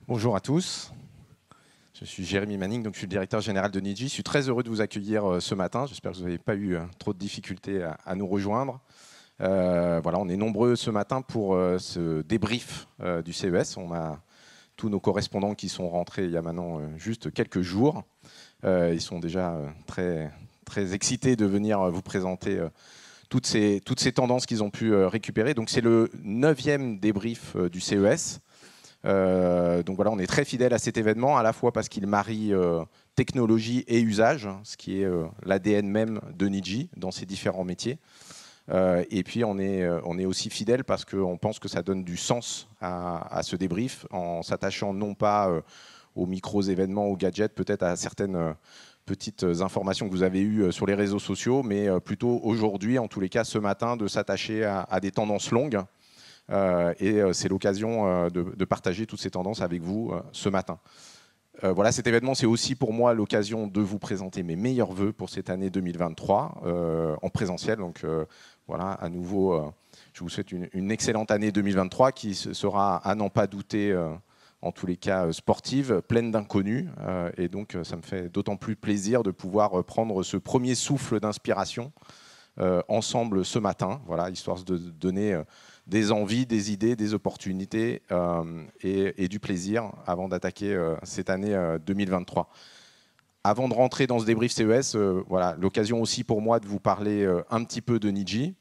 Bonjour à tous, je suis Jérémy Manning, donc je suis le directeur général de Niji. Je suis très heureux de vous accueillir ce matin. J'espère que vous n'avez pas eu trop de difficultés à nous rejoindre. Voilà, on est nombreux ce matin pour ce débrief du CES. On a tous nos correspondants qui sont rentrés il y a maintenant juste quelques jours. Ils sont déjà très excités de venir vous présenter toutes ces tendances qu'ils ont pu récupérer. Donc c'est le 9e débrief du CES. Donc voilà, on est très fidèle à cet événement, à la fois parce qu'il marie technologie et usage, ce qui est l'ADN même de Niji dans ses différents métiers. Et puis on est aussi fidèle parce qu'on pense que ça donne du sens à ce débrief, en s'attachant non pas aux micros-événements, aux gadgets, peut-être à certaines petites informations que vous avez eues sur les réseaux sociaux, mais plutôt aujourd'hui, en tous les cas ce matin, de s'attacher à des tendances longues. C'est l'occasion de partager toutes ces tendances avec vous ce matin. Voilà, cet événement, c'est aussi pour moi l'occasion de vous présenter mes meilleurs vœux pour cette année 2023 en présentiel. Donc voilà, à nouveau, je vous souhaite une excellente année 2023 qui sera, à n'en pas douter, en tous les cas sportive, pleine d'inconnus. Et donc, ça me fait d'autant plus plaisir de pouvoir prendre ce premier souffle d'inspiration ensemble ce matin, voilà, histoire de donner des envies, des idées, des opportunités et du plaisir avant d'attaquer cette année 2023. Avant de rentrer dans ce débrief CES, voilà, l'occasion aussi pour moi de vous parler un petit peu de Niji.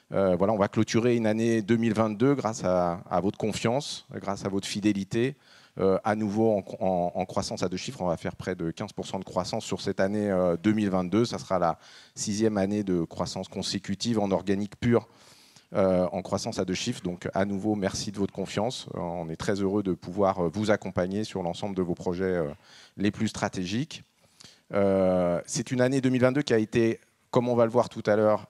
Voilà, on va clôturer une année 2022 grâce à votre confiance, grâce à votre fidélité. À nouveau en croissance à 2 chiffres, on va faire près de 15% de croissance sur cette année 2022. Ça sera la 6e année de croissance consécutive en organique pur, en croissance à 2 chiffres. Donc à nouveau, merci de votre confiance. On est très heureux de pouvoir vous accompagner sur l'ensemble de vos projets les plus stratégiques. C'est une année 2022 qui a été, comme on va le voir tout à l'heure,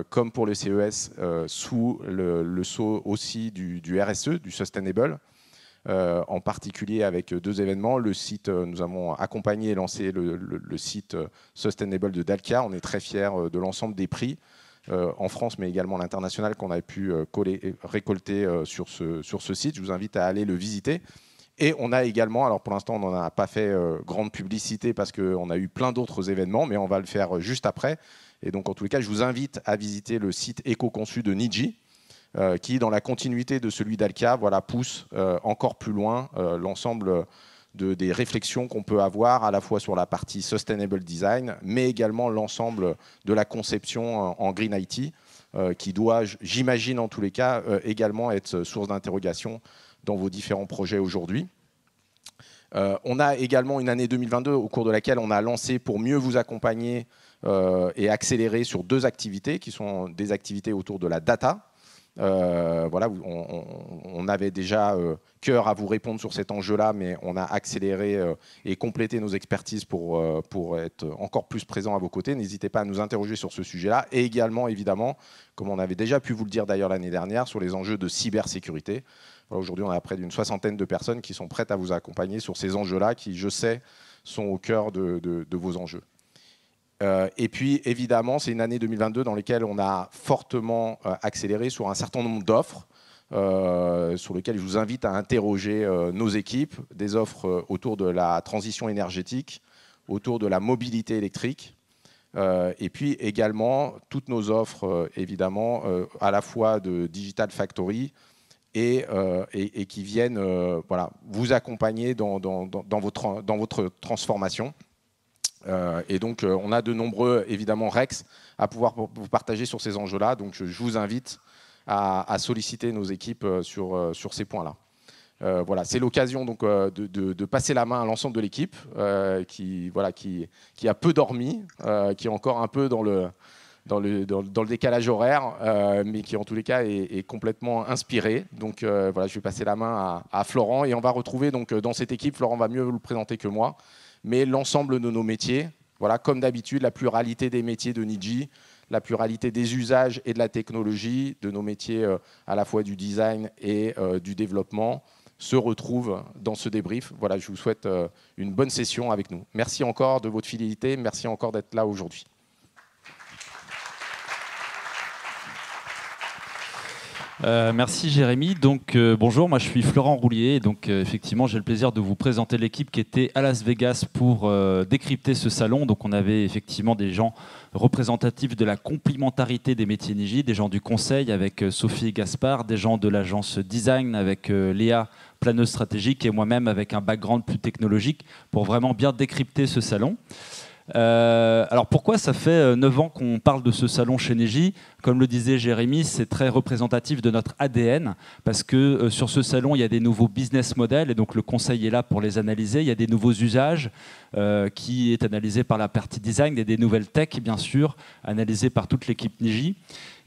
comme pour le CES, sous le sceau aussi du RSE, du Sustainable. En particulier avec 2 événements. Le site, nous avons accompagné et lancé le site Sustainable de Dalkia. On est très fiers de l'ensemble des prix en France, mais également à l'international qu'on a pu récolter sur ce site. Je vous invite à aller le visiter. Et on a également, alors pour l'instant on n'en a pas fait grande publicité parce qu'on a eu plein d'autres événements, mais on va le faire juste après. Et donc en tous les cas, je vous invite à visiter le site éco-conçu de Niji, qui, dans la continuité de celui d'Alkia, voilà, pousse encore plus loin l'ensemble des réflexions qu'on peut avoir à la fois sur la partie Sustainable Design, mais également l'ensemble de la conception en Green IT, qui doit, j'imagine en tous les cas, également être source d'interrogation dans vos différents projets aujourd'hui. On a également une année 2022 au cours de laquelle on a lancé pour mieux vous accompagner et accélérer sur 2 activités qui sont des activités autour de la data. Voilà, on avait déjà cœur à vous répondre sur cet enjeu-là, mais on a accéléré et complété nos expertises pour être encore plus présent à vos côtés. N'hésitez pas à nous interroger sur ce sujet-là et également, évidemment, comme on avait déjà pu vous le dire d'ailleurs l'année dernière, sur les enjeux de cybersécurité. Voilà, aujourd'hui, on a près d'une 60aine de personnes qui sont prêtes à vous accompagner sur ces enjeux-là qui, je sais, sont au cœur de vos enjeux. Et puis, évidemment, c'est une année 2022 dans laquelle on a fortement accéléré sur un certain nombre d'offres sur lesquelles je vous invite à interroger nos équipes, des offres autour de la transition énergétique, autour de la mobilité électrique, et puis également toutes nos offres, évidemment, à la fois de Digital Factory et qui viennent voilà, vous accompagner dans votre transformation. Et donc, on a de nombreux, évidemment, REX à pouvoir vous partager sur ces enjeux-là. Donc, je vous invite à solliciter nos équipes sur ces points-là. Voilà, c'est l'occasion donc de passer la main à l'ensemble de l'équipe qui a peu dormi, qui est encore un peu dans le décalage horaire, mais qui en tous les cas est complètement inspiré. Donc voilà, je vais passer la main à Florent et on va retrouver donc dans cette équipe, Florent va mieux vous le présenter que moi, mais l'ensemble de nos métiers, voilà, comme d'habitude, la pluralité des métiers de Niji, la pluralité des usages et de la technologie, de nos métiers à la fois du design et du développement, se retrouvent dans ce débrief. Voilà, je vous souhaite une bonne session avec nous. Merci encore de votre fidélité, merci encore d'être là aujourd'hui. Merci Jérémy. Donc bonjour, moi je suis Florent Roulier. Donc effectivement, j'ai le plaisir de vous présenter l'équipe qui était à Las Vegas pour décrypter ce salon. Donc on avait effectivement des gens représentatifs de la complémentarité des métiers Niji, des gens du conseil avec Sophie et Gaspard, des gens de l'agence design avec Léa, planeuse stratégique, et moi-même avec un background plus technologique pour vraiment bien décrypter ce salon. Alors pourquoi ça fait 9 ans qu'on parle de ce salon chez Niji? Comme le disait Jérémy, c'est très représentatif de notre ADN parce que sur ce salon, il y a des nouveaux business models et donc le conseil est là pour les analyser. Il y a des nouveaux usages qui est analysé par la partie design et des nouvelles tech, bien sûr, analysées par toute l'équipe Niji.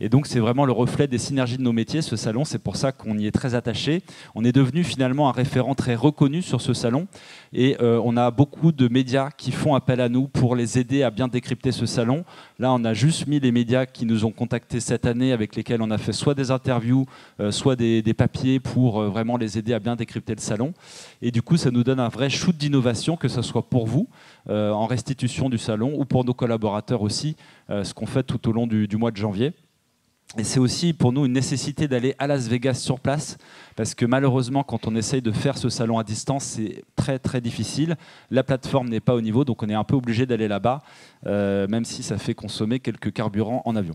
Et donc c'est vraiment le reflet des synergies de nos métiers, ce salon. C'est pour ça qu'on y est très attaché. On est devenu finalement un référent très reconnu sur ce salon et on a beaucoup de médias qui font appel à nous pour les aider à bien décrypter ce salon. Là, on a juste mis les médias qui nous ont contactés cette année avec lesquels on a fait soit des interviews, soit des papiers pour vraiment les aider à bien décrypter le salon. Et du coup, ça nous donne un vrai shoot d'innovation, que ce soit pour vous, en restitution du salon, ou pour nos collaborateurs aussi, ce qu'on fait tout au long du mois de janvier. Et c'est aussi pour nous une nécessité d'aller à Las Vegas sur place, parce que malheureusement, quand on essaye de faire ce salon à distance, c'est très très difficile. La plateforme n'est pas au niveau, donc on est un peu obligé d'aller là-bas, même si ça fait consommer quelques carburants en avion.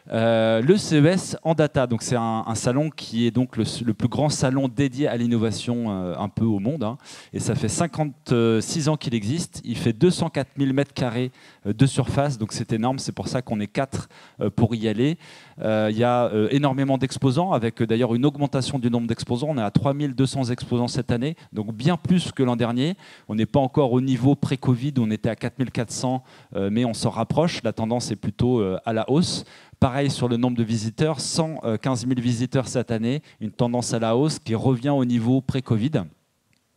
Le CES en data, donc c'est un salon qui est donc le plus grand salon dédié à l'innovation un peu au monde, hein, et ça fait 56 ans qu'il existe. Il fait 204 000 m² de surface, donc c'est énorme, c'est pour ça qu'on est 4 pour y aller. Il y a énormément d'exposants, avec d'ailleurs une augmentation du nombre d'exposants. On est à 3200 exposants cette année, donc bien plus que l'an dernier. On n'est pas encore au niveau pré-Covid, où on était à 4400, mais on s'en rapproche. La tendance est plutôt à la hausse. Pareil sur le nombre de visiteurs, 115 000 visiteurs cette année, une tendance à la hausse qui revient au niveau pré-Covid.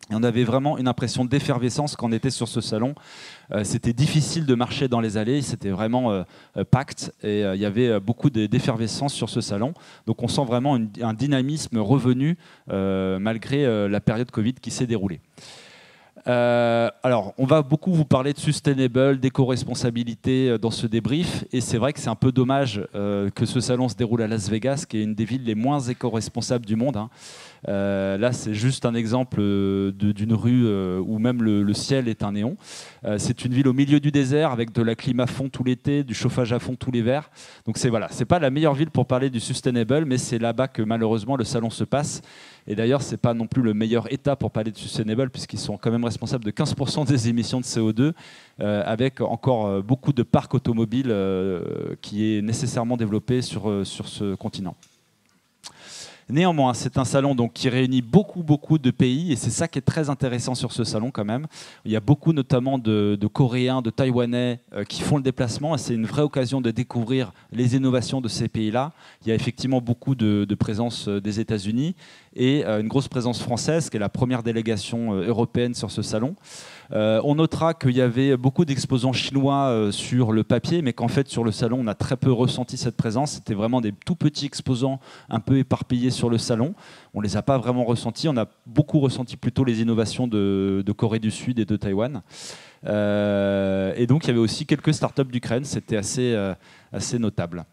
Et on avait vraiment une impression d'effervescence quand on était sur ce salon. C'était difficile de marcher dans les allées, c'était vraiment pacte et il y avait beaucoup d'effervescence sur ce salon. Donc on sent vraiment un dynamisme revenu malgré la période Covid qui s'est déroulée. Alors, on va beaucoup vous parler de sustainable, d'éco-responsabilité dans ce débrief, et c'est vrai que c'est un peu dommage que ce salon se déroule à Las Vegas, qui est une des villes les moins éco-responsables du monde, hein. Là, c'est juste un exemple d'une rue où même le ciel est un néon. C'est une ville au milieu du désert avec de la clim à fond tout l'été, du chauffage à fond tout l'hiver. Donc c'est pas la meilleure ville pour parler du sustainable, mais c'est là-bas que malheureusement le salon se passe. Et d'ailleurs, c'est pas non plus le meilleur état pour parler de sustainable, puisqu'ils sont quand même responsables de 15% des émissions de CO2, avec encore beaucoup de parcs automobiles qui est nécessairement développé sur ce continent. Néanmoins, c'est un salon donc, qui réunit beaucoup de pays, et c'est ça qui est très intéressant sur ce salon quand même. Il y a beaucoup notamment de Coréens, de Taïwanais qui font le déplacement, et c'est une vraie occasion de découvrir les innovations de ces pays-là. Il y a effectivement beaucoup de présence des États-Unis et une grosse présence française, qui est la première délégation européenne sur ce salon. On notera qu'il y avait beaucoup d'exposants chinois sur le papier, mais qu'en fait sur le salon on a très peu ressenti cette présence. C'était vraiment des tout petits exposants un peu éparpillés sur le salon. On ne les a pas vraiment ressentis. On a beaucoup ressenti plutôt les innovations de Corée du Sud et de Taïwan. Et donc il y avait aussi quelques startups d'Ukraine. C'était assez notable.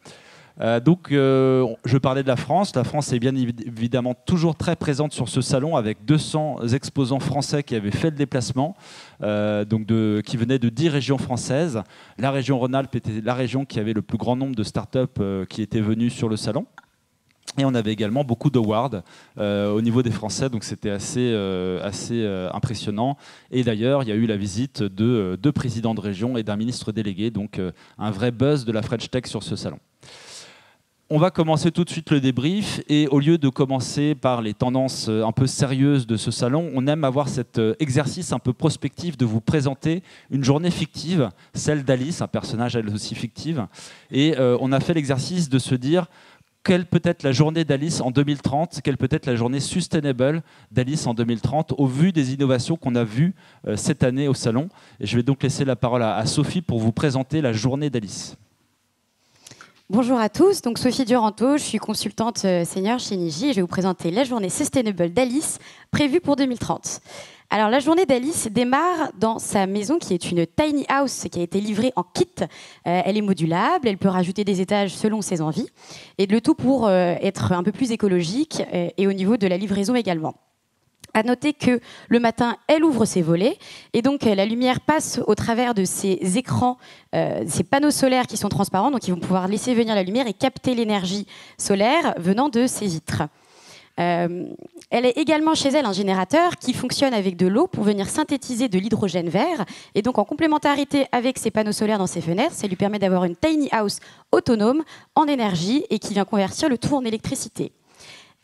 Je parlais de la France. La France est bien évidemment toujours très présente sur ce salon, avec 200 exposants français qui avaient fait le déplacement, qui venaient de 10 régions françaises. La région Rhône-Alpes était la région qui avait le plus grand nombre de startups qui étaient venues sur le salon. Et on avait également beaucoup d'awards au niveau des Français, donc c'était assez impressionnant. Et d'ailleurs, il y a eu la visite de 2 présidents de région et d'un ministre délégué, donc un vrai buzz de la French Tech sur ce salon. On va commencer tout de suite le débrief, et au lieu de commencer par les tendances un peu sérieuses de ce salon, on aime avoir cet exercice un peu prospectif de vous présenter une journée fictive, celle d'Alice, un personnage elle aussi fictive. Et on a fait l'exercice de se dire quelle peut être la journée d'Alice en 2030, quelle peut être la journée sustainable d'Alice en 2030 au vu des innovations qu'on a vues cette année au salon. Et je vais donc laisser la parole à Sophie pour vous présenter la journée d'Alice. Bonjour à tous, donc Sophie Duranto, je suis consultante senior chez Niji et je vais vous présenter la journée Sustainable d'Alice prévue pour 2030. Alors la journée d'Alice démarre dans sa maison qui est une tiny house qui a été livrée en kit. Elle est modulable, elle peut rajouter des étages selon ses envies et le tout pour être un peu plus écologique et au niveau de la livraison également. À noter que le matin, elle ouvre ses volets et donc la lumière passe au travers de ces écrans, ces panneaux solaires qui sont transparents, donc ils vont pouvoir laisser venir la lumière et capter l'énergie solaire venant de ces vitres. Elle est également chez elle un générateur qui fonctionne avec de l'eau pour venir synthétiser de l'hydrogène vert et donc en complémentarité avec ces panneaux solaires dans ses fenêtres, ça lui permet d'avoir une tiny house autonome en énergie et qui vient convertir le tout en électricité.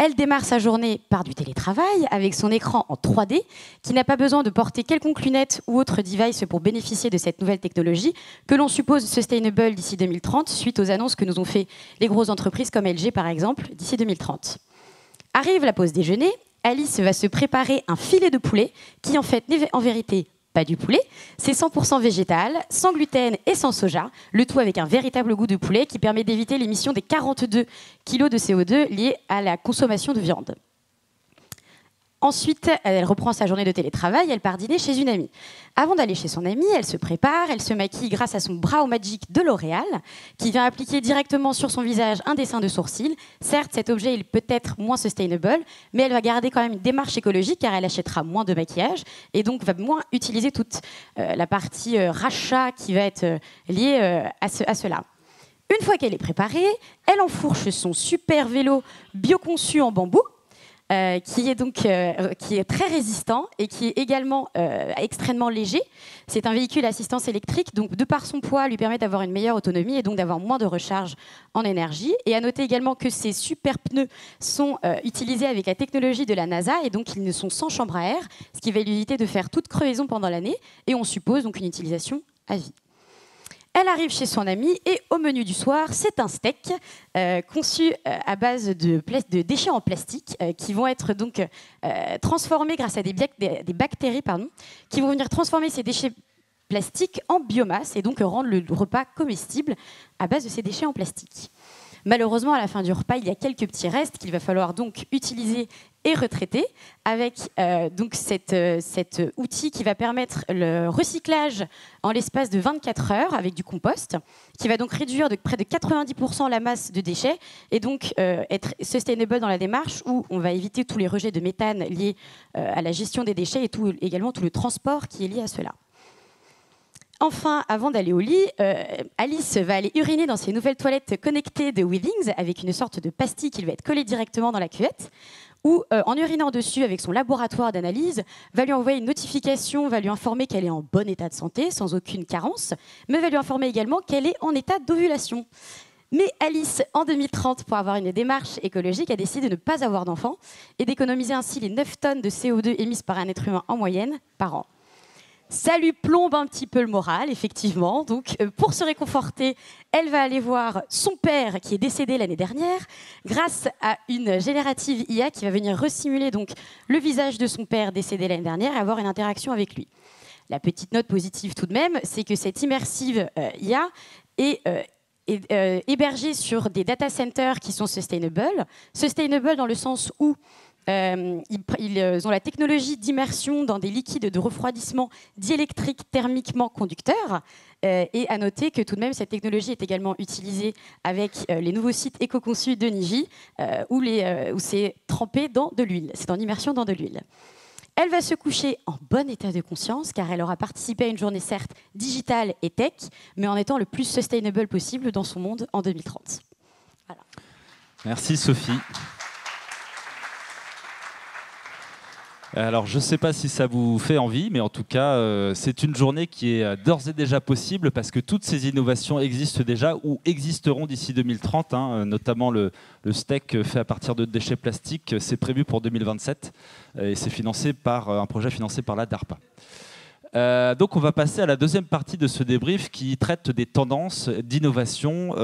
Elle démarre sa journée par du télétravail avec son écran en 3D qui n'a pas besoin de porter quelconque lunette ou autre device pour bénéficier de cette nouvelle technologie que l'on suppose sustainable d'ici 2030 suite aux annonces que nous ont fait les grosses entreprises comme LG par exemple d'ici 2030. Arrive la pause déjeuner, Alice va se préparer un filet de poulet qui en fait n'est en vérité pas du poulet, c'est 100% végétal, sans gluten et sans soja, le tout avec un véritable goût de poulet qui permet d'éviter l'émission des 42 kg de CO2 liés à la consommation de viande. Ensuite, elle reprend sa journée de télétravail, elle part dîner chez une amie. Avant d'aller chez son amie, elle se prépare, elle se maquille grâce à son Brow Magic de L'Oréal, qui vient appliquer directement sur son visage un dessin de sourcil. Certes, cet objet est peut-être moins sustainable, mais elle va garder quand même une démarche écologique car elle achètera moins de maquillage et donc va moins utiliser toute la partie rachat qui va être liée à cela. Une fois qu'elle est préparée, elle enfourche son super vélo bioconçu en bambou, qui est très résistant et qui est également extrêmement léger. C'est un véhicule à assistance électrique, donc de par son poids, lui permet d'avoir une meilleure autonomie et donc d'avoir moins de recharge en énergie. Et à noter également que ces super pneus sont utilisés avec la technologie de la NASA et donc ils ne sont sans chambre à air, ce qui va lui éviter de faire toute crevaison pendant l'année et on suppose donc une utilisation à vie. Elle arrive chez son amie et au menu du soir, c'est un steak conçu à base de déchets en plastique qui vont être donc transformés grâce à des bactéries qui vont venir transformer ces déchets plastiques en biomasse et donc rendre le repas comestible à base de ces déchets en plastique. Malheureusement, à la fin du repas, il y a quelques petits restes qu'il va falloir donc utiliser et retraiter avec donc cet outil qui va permettre le recyclage en l'espace de 24 heures avec du compost, qui va donc réduire de près de 90% la masse de déchets et donc être sustainable dans la démarche où on va éviter tous les rejets de méthane liés à la gestion des déchets et également tout le transport qui est lié à cela. Enfin, avant d'aller au lit, Alice va aller uriner dans ses nouvelles toilettes connectées de Withings avec une sorte de pastille qui va être collée directement dans la cuvette ou en urinant dessus avec son laboratoire d'analyse, va lui envoyer une notification, va lui informer qu'elle est en bon état de santé, sans aucune carence, mais va lui informer également qu'elle est en état d'ovulation. Mais Alice, en 2030, pour avoir une démarche écologique, a décidé de ne pas avoir d'enfant et d'économiser ainsi les 9 tonnes de CO2 émises par un être humain en moyenne par an. Ça lui plombe un petit peu le moral, effectivement. Donc, pour se réconforter, elle va aller voir son père qui est décédé l'année dernière grâce à une générative IA qui va venir resimuler donc le visage de son père décédé l'année dernière et avoir une interaction avec lui. La petite note positive tout de même, c'est que cette immersive IA est hébergée sur des data centers qui sont sustainable. Sustainable dans le sens où ils ont la technologie d'immersion dans des liquides de refroidissement diélectrique thermiquement conducteurs. Et à noter que tout de même, cette technologie est également utilisée avec les nouveaux sites éco-conçus de Niji, où c'est trempé dans de l'huile. C'est en immersion dans de l'huile. Elle va se coucher en bon état de conscience, car elle aura participé à une journée certes digitale et tech, mais en étant le plus sustainable possible dans son monde en 2030. Voilà. Merci Sophie. Alors, je ne sais pas si ça vous fait envie, mais en tout cas, c'est une journée qui est d'ores et déjà possible parce que toutes ces innovations existent déjà ou existeront d'ici 2030, notamment le steak fait à partir de déchets plastiques. C'est prévu pour 2027 et c'est financé par un projet financé par la DARPA. Donc on va passer à la deuxième partie de ce débrief qui traite des tendances d'innovation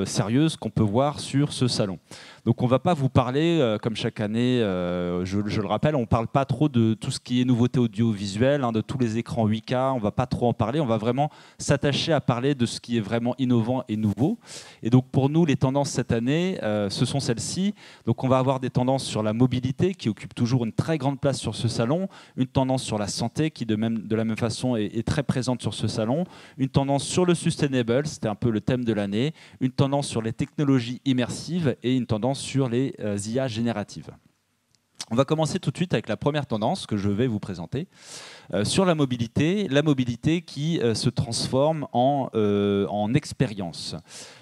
sérieuses qu'on peut voir sur ce salon. Donc on ne va pas vous parler, comme chaque année, je le rappelle, on ne parle pas trop de tout ce qui est nouveauté audiovisuelle, de tous les écrans 8K, on ne va pas trop en parler, on va vraiment s'attacher à parler de ce qui est vraiment innovant et nouveau. Et donc pour nous, les tendances cette année, ce sont celles-ci. Donc on va avoir des tendances sur la mobilité, qui occupe toujours une très grande place sur ce salon, une tendance sur la santé, qui de la même façon est très présente sur ce salon, une tendance sur le sustainable, c'était un peu le thème de l'année, une tendance sur les technologies immersives et une tendance sur les IA génératives. On va commencer tout de suite avec la première tendance que je vais vous présenter. Sur la mobilité qui se transforme en expérience.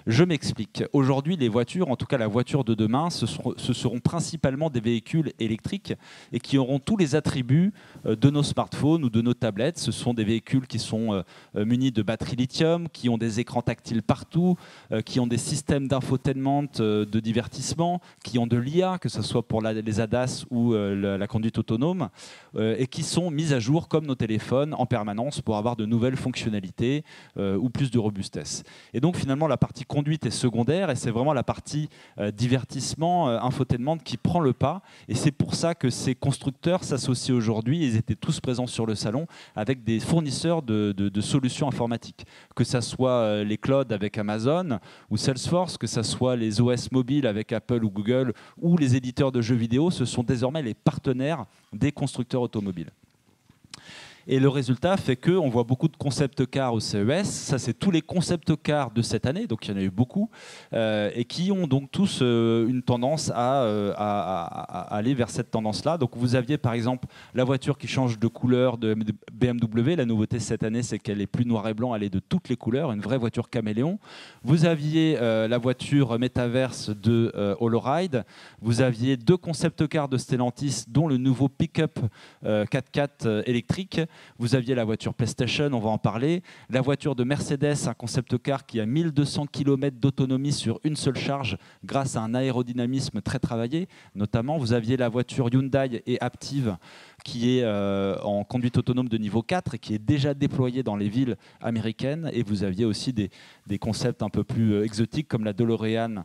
Je m'explique. Aujourd'hui, les voitures, en tout cas la voiture de demain, ce seront principalement des véhicules électriques et qui auront tous les attributs de nos smartphones ou de nos tablettes. Ce sont des véhicules qui sont munis de batteries lithium, qui ont des écrans tactiles partout, qui ont des systèmes d'infotainment, de divertissement, qui ont de l'IA, que ce soit pour les ADAS ou la conduite autonome, et qui sont mises à jour comme nos téléphones en permanence pour avoir de nouvelles fonctionnalités ou plus de robustesse. Et donc finalement la partie conduite est secondaire et c'est vraiment la partie divertissement, infotainment qui prend le pas. Et c'est pour ça que ces constructeurs s'associent aujourd'hui. Ils étaient tous présents sur le salon avec des fournisseurs de solutions informatiques. Que ce soit les clouds avec Amazon ou Salesforce, que ce soit les OS mobiles avec Apple ou Google ou les éditeurs de jeux vidéo, ce sont désormais les partenaires des constructeurs automobiles. Et le résultat fait qu'on voit beaucoup de concept cars au CES. Ça, c'est tous les concept cars de cette année, donc il y en a eu beaucoup, et qui ont donc tous une tendance à aller vers cette tendance-là. Donc vous aviez par exemple la voiture qui change de couleur de BMW. La nouveauté cette année, c'est qu'elle est plus noir et blanc, elle est de toutes les couleurs, une vraie voiture caméléon. Vous aviez la voiture métaverse de Holoride. Vous aviez 2 concept cars de Stellantis, dont le nouveau pick-up 4x4 électrique. Vous aviez la voiture PlayStation, on va en parler. La voiture de Mercedes, un concept car qui a 1200 km d'autonomie sur une seule charge grâce à un aérodynamisme très travaillé. Notamment, vous aviez la voiture Hyundai et Aptiv qui est en conduite autonome de niveau 4 et qui est déjà déployée dans les villes américaines. Et vous aviez aussi des concepts un peu plus exotiques comme la DeLorean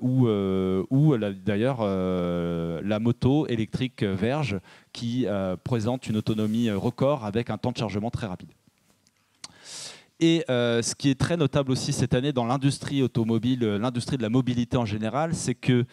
ou d'ailleurs la moto électrique Verge qui présente une autonomie record avec un temps de chargement très rapide. Et ce qui est très notable aussi cette année dans l'industrie automobile, l'industrie de la mobilité en général, c'est que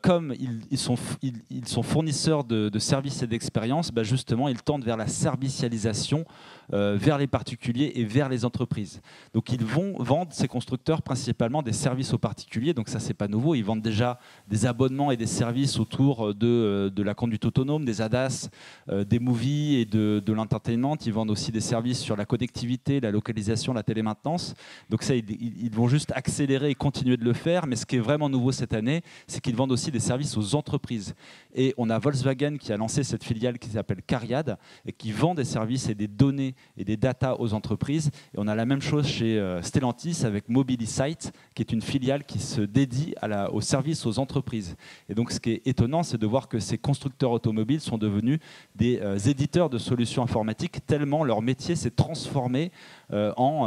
comme ils sont fournisseurs de services et d'expériences, bah justement ils tendent vers la servicialisation, vers les particuliers et vers les entreprises. Donc ils vont vendre, ces constructeurs, principalement des services aux particuliers. Donc ça, c'est pas nouveau. Ils vendent déjà des abonnements et des services autour de la conduite autonome, des ADAS, des movies et de l'entertainment. Ils vendent aussi des services sur la connectivité, la localisation, la télémaintenance. Donc ça, ils vont juste accélérer et continuer de le faire. Mais ce qui est vraiment nouveau cette année, c'est qu'ils vendent aussi des services aux entreprises. Et on a Volkswagen qui a lancé cette filiale qui s'appelle Cariad et qui vend des services et des données et des data aux entreprises. Et on a la même chose chez Stellantis avec Mobilisite, qui est une filiale qui se dédie aux services aux entreprises. Et donc ce qui est étonnant, c'est de voir que ces constructeurs automobiles sont devenus des éditeurs de solutions informatiques, tellement leur métier s'est transformé,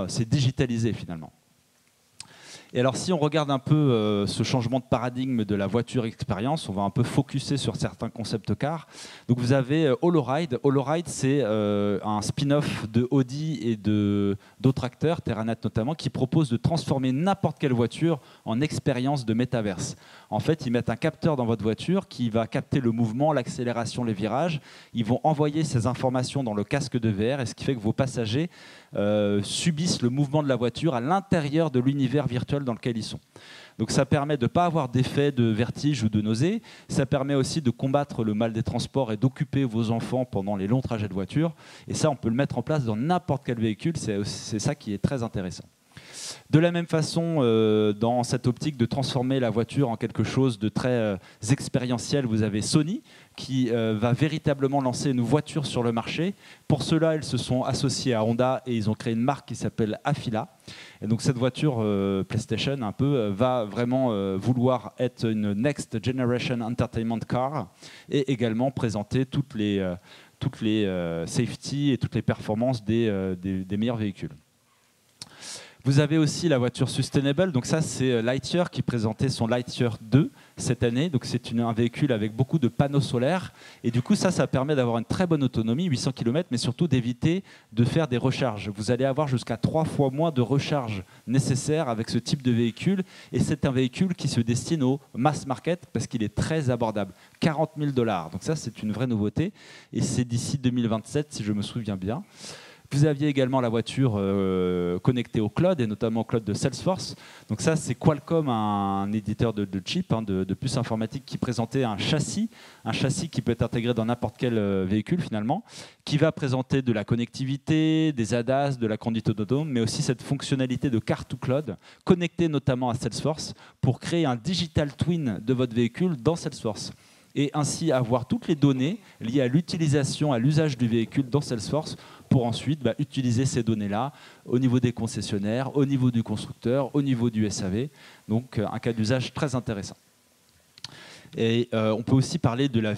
s'est digitalisé finalement. Et alors, si on regarde un peu ce changement de paradigme de la voiture expérience, on va un peu focuser sur certains concept cars. Donc, vous avez Holoride. Holoride, c'est un spin-off de Audi et d'autres acteurs, Terranet notamment, qui proposent de transformer n'importe quelle voiture en expérience de métaverse. En fait, ils mettent un capteur dans votre voiture qui va capter le mouvement, l'accélération, les virages. Ils vont envoyer ces informations dans le casque de VR, et ce qui fait que vos passagers subissent le mouvement de la voiture à l'intérieur de l'univers virtuel dans lequel ils sont. Donc ça permet de ne pas avoir d'effet de vertige ou de nausée. Ça permet aussi de combattre le mal des transports et d'occuper vos enfants pendant les longs trajets de voiture. Et ça, on peut le mettre en place dans n'importe quel véhicule. C'est ça qui est très intéressant. De la même façon, dans cette optique de transformer la voiture en quelque chose de très expérientiel, vous avez Sony qui va véritablement lancer une voiture sur le marché. Pour cela, ils se sont associés à Honda et ils ont créé une marque qui s'appelle Afila. Et donc cette voiture PlayStation un peu va vraiment vouloir être une Next Generation Entertainment Car et également présenter toutes les safety et toutes les performances des meilleurs véhicules. Vous avez aussi la voiture Sustainable, donc ça c'est Lightyear qui présentait son Lightyear 2 cette année, donc c'est un véhicule avec beaucoup de panneaux solaires et du coup ça permet d'avoir une très bonne autonomie, 800 km, mais surtout d'éviter de faire des recharges. Vous allez avoir jusqu'à 3 fois moins de recharges nécessaires avec ce type de véhicule et c'est un véhicule qui se destine au mass market parce qu'il est très abordable, 40 000 $, donc ça c'est une vraie nouveauté et c'est d'ici 2027 si je me souviens bien. Vous aviez également la voiture connectée au cloud, et notamment au cloud de Salesforce. Donc ça, c'est Qualcomm, un éditeur de chips, de puces informatiques, qui présentait un châssis qui peut être intégré dans n'importe quel véhicule finalement, qui va présenter de la connectivité, des ADAS, de la conduite autonome, mais aussi cette fonctionnalité de car to cloud, connectée notamment à Salesforce, pour créer un digital twin de votre véhicule dans Salesforce. Et ainsi avoir toutes les données liées à l'utilisation, à l'usage du véhicule dans Salesforce pour ensuite utiliser ces données-là au niveau des concessionnaires, au niveau du constructeur, au niveau du SAV. Donc un cas d'usage très intéressant. Et on peut aussi parler de la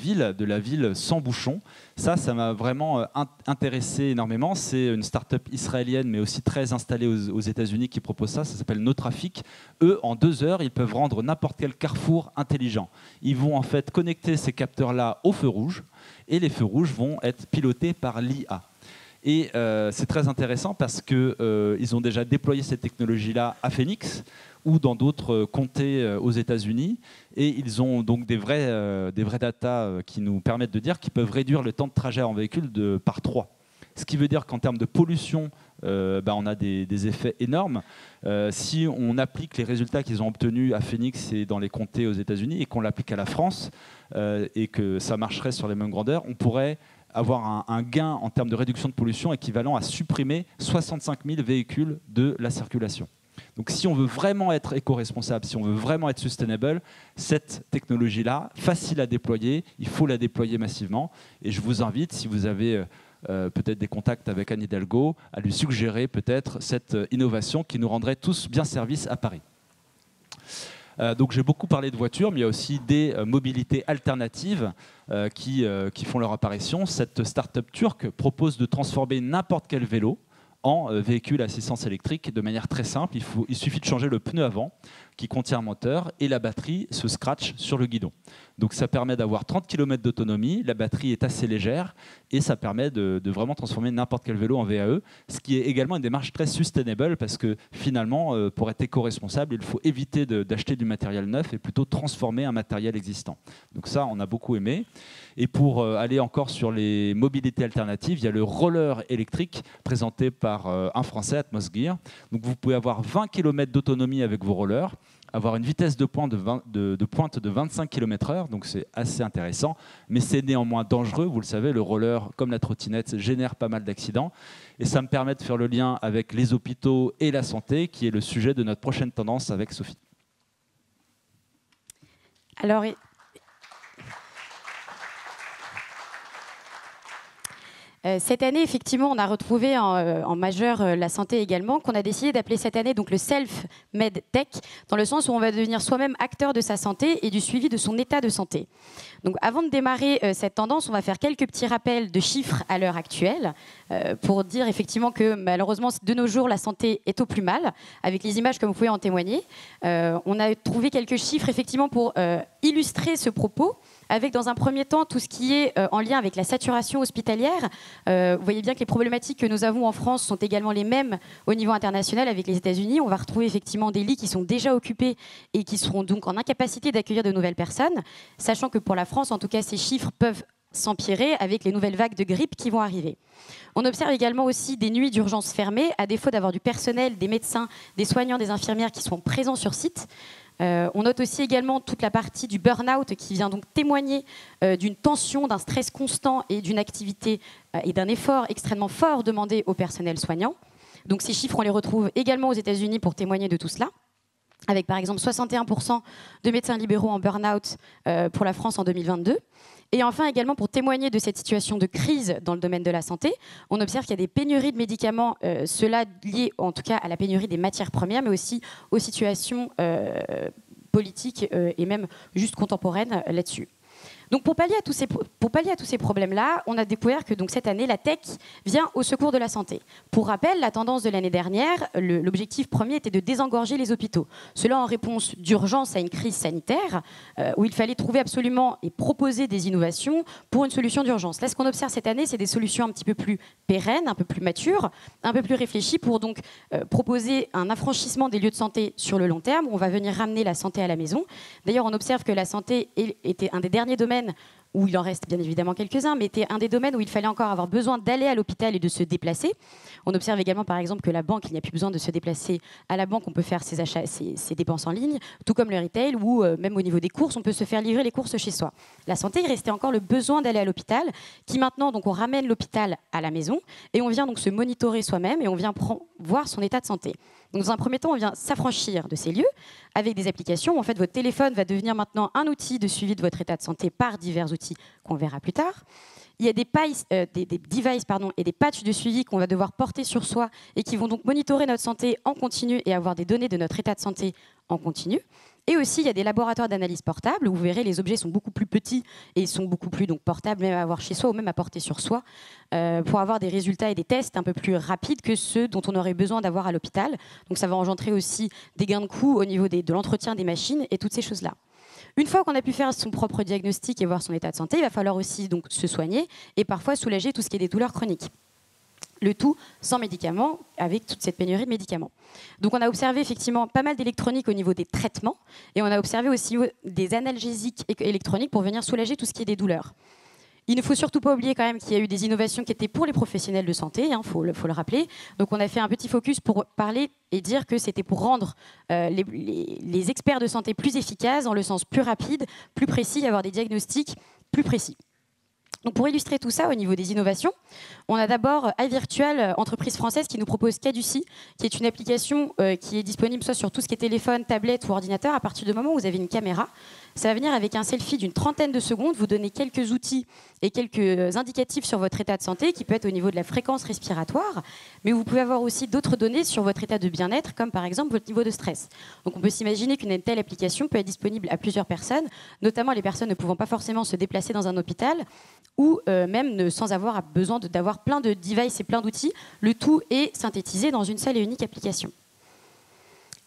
ville sans bouchon. Ça m'a vraiment intéressé énormément. C'est une start-up israélienne, mais aussi très installée aux États-Unis qui propose ça. Ça s'appelle NoTraffic. Eux, en 2 heures, ils peuvent rendre n'importe quel carrefour intelligent. Ils vont en fait connecter ces capteurs-là aux feux rouges, et les feux rouges vont être pilotés par l'IA. Et c'est très intéressant parce qu'ils ont déjà déployé cette technologie-là à Phoenix ou dans d'autres comtés aux États-Unis. Et ils ont donc des vrais data qui nous permettent de dire qu'ils peuvent réduire le temps de trajet en véhicule par 3. Ce qui veut dire qu'en termes de pollution, on a des effets énormes. Si on applique les résultats qu'ils ont obtenus à Phoenix et dans les comtés aux États-Unis et qu'on l'applique à la France et que ça marcherait sur les mêmes grandeurs, on pourrait avoir un gain en termes de réduction de pollution équivalent à supprimer 65 000 véhicules de la circulation. Donc si on veut vraiment être éco-responsable, si on veut vraiment être sustainable, cette technologie-là, facile à déployer, il faut la déployer massivement. Et je vous invite, si vous avez peut-être des contacts avec Anne Hidalgo, à lui suggérer peut-être cette innovation qui nous rendrait tous bien service à Paris. Donc j'ai beaucoup parlé de voitures, mais il y a aussi des mobilités alternatives qui font leur apparition. Cette start-up turque propose de transformer n'importe quel vélo en véhicule à assistance électrique de manière très simple. Il suffit de changer le pneu avant qui contient un moteur et la batterie se scratch sur le guidon. Donc ça permet d'avoir 30 km d'autonomie, la batterie est assez légère et ça permet de vraiment transformer n'importe quel vélo en VAE, ce qui est également une démarche très sustainable parce que finalement, pour être éco-responsable, il faut éviter d'acheter du matériel neuf et plutôt transformer un matériel existant. Donc ça, on a beaucoup aimé. Et pour aller encore sur les mobilités alternatives, il y a le roller électrique présenté par un Français, Atmosgear. Donc vous pouvez avoir 20 km d'autonomie avec vos rollers, avoir une vitesse de pointe de 25 km/h, donc c'est assez intéressant, mais c'est néanmoins dangereux. Vous le savez, le roller, comme la trottinette, génère pas mal d'accidents. Et ça me permet de faire le lien avec les hôpitaux et la santé, qui est le sujet de notre prochaine tendance avec Sophie. Alors, cette année, effectivement, on a retrouvé en majeur la santé également, qu'on a décidé d'appeler cette année donc le Self-Med Tech, dans le sens où on va devenir soi-même acteur de sa santé et du suivi de son état de santé. Donc, avant de démarrer cette tendance, on va faire quelques petits rappels de chiffres à l'heure actuelle pour dire effectivement que malheureusement, de nos jours, la santé est au plus mal, avec les images comme vous pouvez en témoigner. On a trouvé quelques chiffres effectivement pour illustrer ce propos, avec dans un premier temps tout ce qui est en lien avec la saturation hospitalière. Vous voyez bien que les problématiques que nous avons en France sont également les mêmes au niveau international avec les États-Unis. On va retrouver effectivement des lits qui sont déjà occupés et qui seront donc en incapacité d'accueillir de nouvelles personnes, sachant que pour la France, en tout cas, ces chiffres peuvent s'empirer avec les nouvelles vagues de grippe qui vont arriver. On observe également aussi des nuits d'urgence fermées, à défaut d'avoir du personnel, des médecins, des soignants, des infirmières qui sont présents sur site. On note aussi également toute la partie du burn-out qui vient donc témoigner d'une tension, d'un stress constant et d'une activité et d'un effort extrêmement fort demandé au personnel soignant. Donc ces chiffres, on les retrouve également aux États-Unis pour témoigner de tout cela, avec par exemple 61% de médecins libéraux en burn-out pour la France en 2022. Et enfin, également, pour témoigner de cette situation de crise dans le domaine de la santé, on observe qu'il y a des pénuries de médicaments, cela lié en tout cas à la pénurie des matières premières, mais aussi aux situations politiques et même juste contemporaines là-dessus. Donc pour pallier à tous ces problèmes-là, on a découvert que donc, cette année, la tech vient au secours de la santé. Pour rappel, la tendance de l'année dernière, l'objectif premier était de désengorger les hôpitaux. Cela en réponse d'urgence à une crise sanitaire où il fallait trouver absolument et proposer des innovations pour une solution d'urgence. Là, ce qu'on observe cette année, c'est des solutions un petit peu plus pérennes, un peu plus matures, un peu plus réfléchies pour donc proposer un affranchissement des lieux de santé sur le long terme. On va venir ramener la santé à la maison. D'ailleurs, on observe que la santé était un des derniers domaines où il en reste bien évidemment quelques-uns, mais était un des domaines où il fallait encore avoir besoin d'aller à l'hôpital et de se déplacer. On observe également par exemple que la banque, il n'y a plus besoin de se déplacer à la banque, on peut faire ses achats, ses dépenses en ligne, tout comme le retail, ou même au niveau des courses, on peut se faire livrer les courses chez soi. La santé, il restait encore le besoin d'aller à l'hôpital, qui maintenant, donc, on ramène l'hôpital à la maison, et on vient donc se monitorer soi-même, et on vient voir son état de santé. Donc, dans un premier temps, on vient s'affranchir de ces lieux avec des applications. En fait, votre téléphone va devenir maintenant un outil de suivi de votre état de santé par divers outils qu'on verra plus tard. Il y a des devices et des patchs de suivi qu'on va devoir porter sur soi et qui vont donc monitorer notre santé en continu et avoir des données de notre état de santé en continu. Et aussi, il y a des laboratoires d'analyse portables où vous verrez, les objets sont beaucoup plus petits et sont beaucoup plus donc, portables, même à avoir chez soi ou même à porter sur soi, pour avoir des résultats et des tests un peu plus rapides que ceux dont on aurait besoin d'avoir à l'hôpital. Donc ça va engendrer aussi des gains de coûts au niveau de l'entretien des machines et toutes ces choses-là. Une fois qu'on a pu faire son propre diagnostic et voir son état de santé, il va falloir aussi donc, se soigner et parfois soulager tout ce qui est des douleurs chroniques. Le tout sans médicaments, avec toute cette pénurie de médicaments. Donc on a observé effectivement pas mal d'électronique au niveau des traitements et on a observé aussi des analgésiques électroniques pour venir soulager tout ce qui est des douleurs. Il ne faut surtout pas oublier quand même qu'il y a eu des innovations qui étaient pour les professionnels de santé, faut le rappeler. Donc on a fait un petit focus pour parler et dire que c'était pour rendre les experts de santé plus efficaces, dans le sens plus rapide, plus précis, avoir des diagnostics plus précis. Donc pour illustrer tout ça au niveau des innovations, on a d'abord iVirtual, entreprise française qui nous propose Caduci, qui est une application qui est disponible soit sur tout ce qui est téléphone, tablette ou ordinateur à partir du moment où vous avez une caméra. Ça va venir avec un selfie d'une trentaine de secondes, vous donner quelques outils et quelques indicatifs sur votre état de santé, qui peut être au niveau de la fréquence respiratoire, mais vous pouvez avoir aussi d'autres données sur votre état de bien-être, comme par exemple votre niveau de stress. Donc on peut s'imaginer qu'une telle application peut être disponible à plusieurs personnes, notamment les personnes ne pouvant pas forcément se déplacer dans un hôpital, ou même sans avoir besoin d'avoir plein de devices et plein d'outils. Le tout est synthétisé dans une seule et unique application.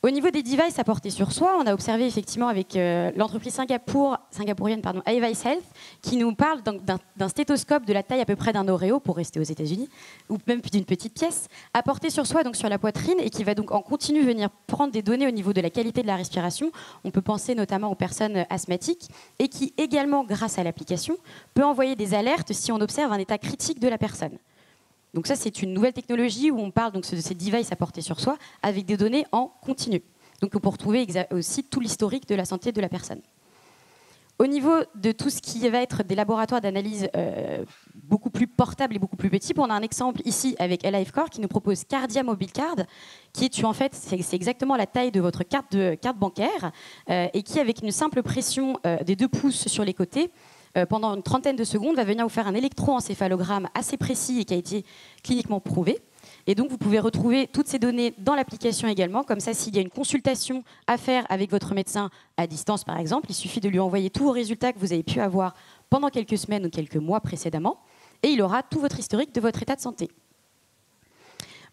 Au niveau des devices à porter sur soi, on a observé effectivement avec l'entreprise singapourienne iVice Health qui nous parle d'un stéthoscope de la taille à peu près d'un Oreo, pour rester aux États-Unis, ou même d'une petite pièce, à porter sur soi, donc sur la poitrine, et qui va donc en continu venir prendre des données au niveau de la qualité de la respiration. On peut penser notamment aux personnes asthmatiques, et qui également, grâce à l'application, peut envoyer des alertes si on observe un état critique de la personne. Donc ça, c'est une nouvelle technologie où on parle donc de ces devices à porter sur soi avec des données en continu. Donc pour trouver aussi tout l'historique de la santé de la personne. Au niveau de tout ce qui va être des laboratoires d'analyse beaucoup plus portables et beaucoup plus petits, on a un exemple ici avec AliveCore qui nous propose Cardia Mobile Card, qui est en fait, c'est exactement la taille de votre carte bancaire et qui, avec une simple pression des 2 pouces sur les côtés, pendant une trentaine de secondes, va venir vous faire un électroencéphalogramme assez précis et qui a été cliniquement prouvé. Et donc, vous pouvez retrouver toutes ces données dans l'application également. Comme ça, s'il y a une consultation à faire avec votre médecin à distance, par exemple, il suffit de lui envoyer tous vos résultats que vous avez pu avoir pendant quelques semaines ou quelques mois précédemment. Et il aura tout votre historique de votre état de santé.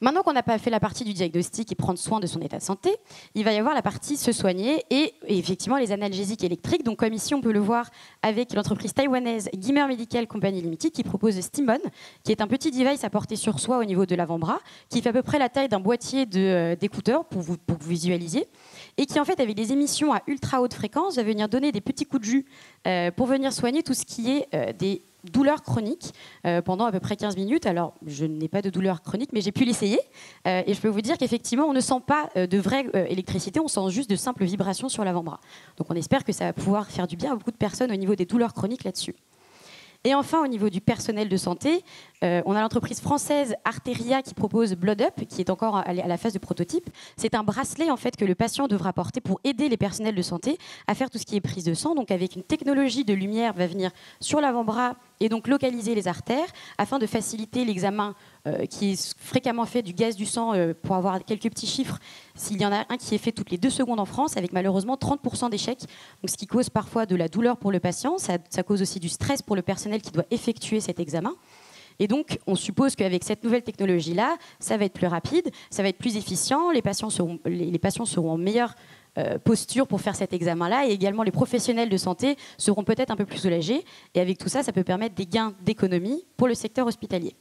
Maintenant qu'on n'a pas fait la partie du diagnostic et prendre soin de son état de santé, il va y avoir la partie se soigner et effectivement les analgésiques électriques. Donc comme ici on peut le voir avec l'entreprise taïwanaise Gimmer Medical Company Limited qui propose Stimon, qui est un petit device à porter sur soi au niveau de l'avant-bras, qui fait à peu près la taille d'un boîtier d'écouteurs pour vous visualisiez, et qui en fait avec des émissions à ultra haute fréquence va venir donner des petits coups de jus pour venir soigner tout ce qui est des douleurs chroniques pendant à peu près 15 minutes. Alors, je n'ai pas de douleur chronique, mais j'ai pu l'essayer. Et je peux vous dire qu'effectivement, on ne sent pas de vraie électricité, on sent juste de simples vibrations sur l'avant-bras. Donc, on espère que ça va pouvoir faire du bien à beaucoup de personnes au niveau des douleurs chroniques là-dessus. Et enfin, au niveau du personnel de santé, on a l'entreprise française Arteria qui propose Blood Up, qui est encore à la phase de prototype. C'est un bracelet en fait, que le patient devra porter pour aider les personnels de santé à faire tout ce qui est prise de sang. Donc avec une technologie de lumière, va venir sur l'avant-bras et donc localiser les artères afin de faciliter l'examen qui est fréquemment fait du gaz du sang pour avoir quelques petits chiffres. S'il y en a un qui est fait toutes les 2 secondes en France, avec malheureusement 30% d'échecs, donc ce qui cause parfois de la douleur pour le patient, ça cause aussi du stress pour le personnel qui doit effectuer cet examen. Et donc, on suppose qu'avec cette nouvelle technologie-là, ça va être plus rapide, ça va être plus efficient, les patients seront en meilleure posture pour faire cet examen-là, et également les professionnels de santé seront peut-être un peu plus soulagés. Et avec tout ça, ça peut permettre des gains d'économie pour le secteur hospitalier.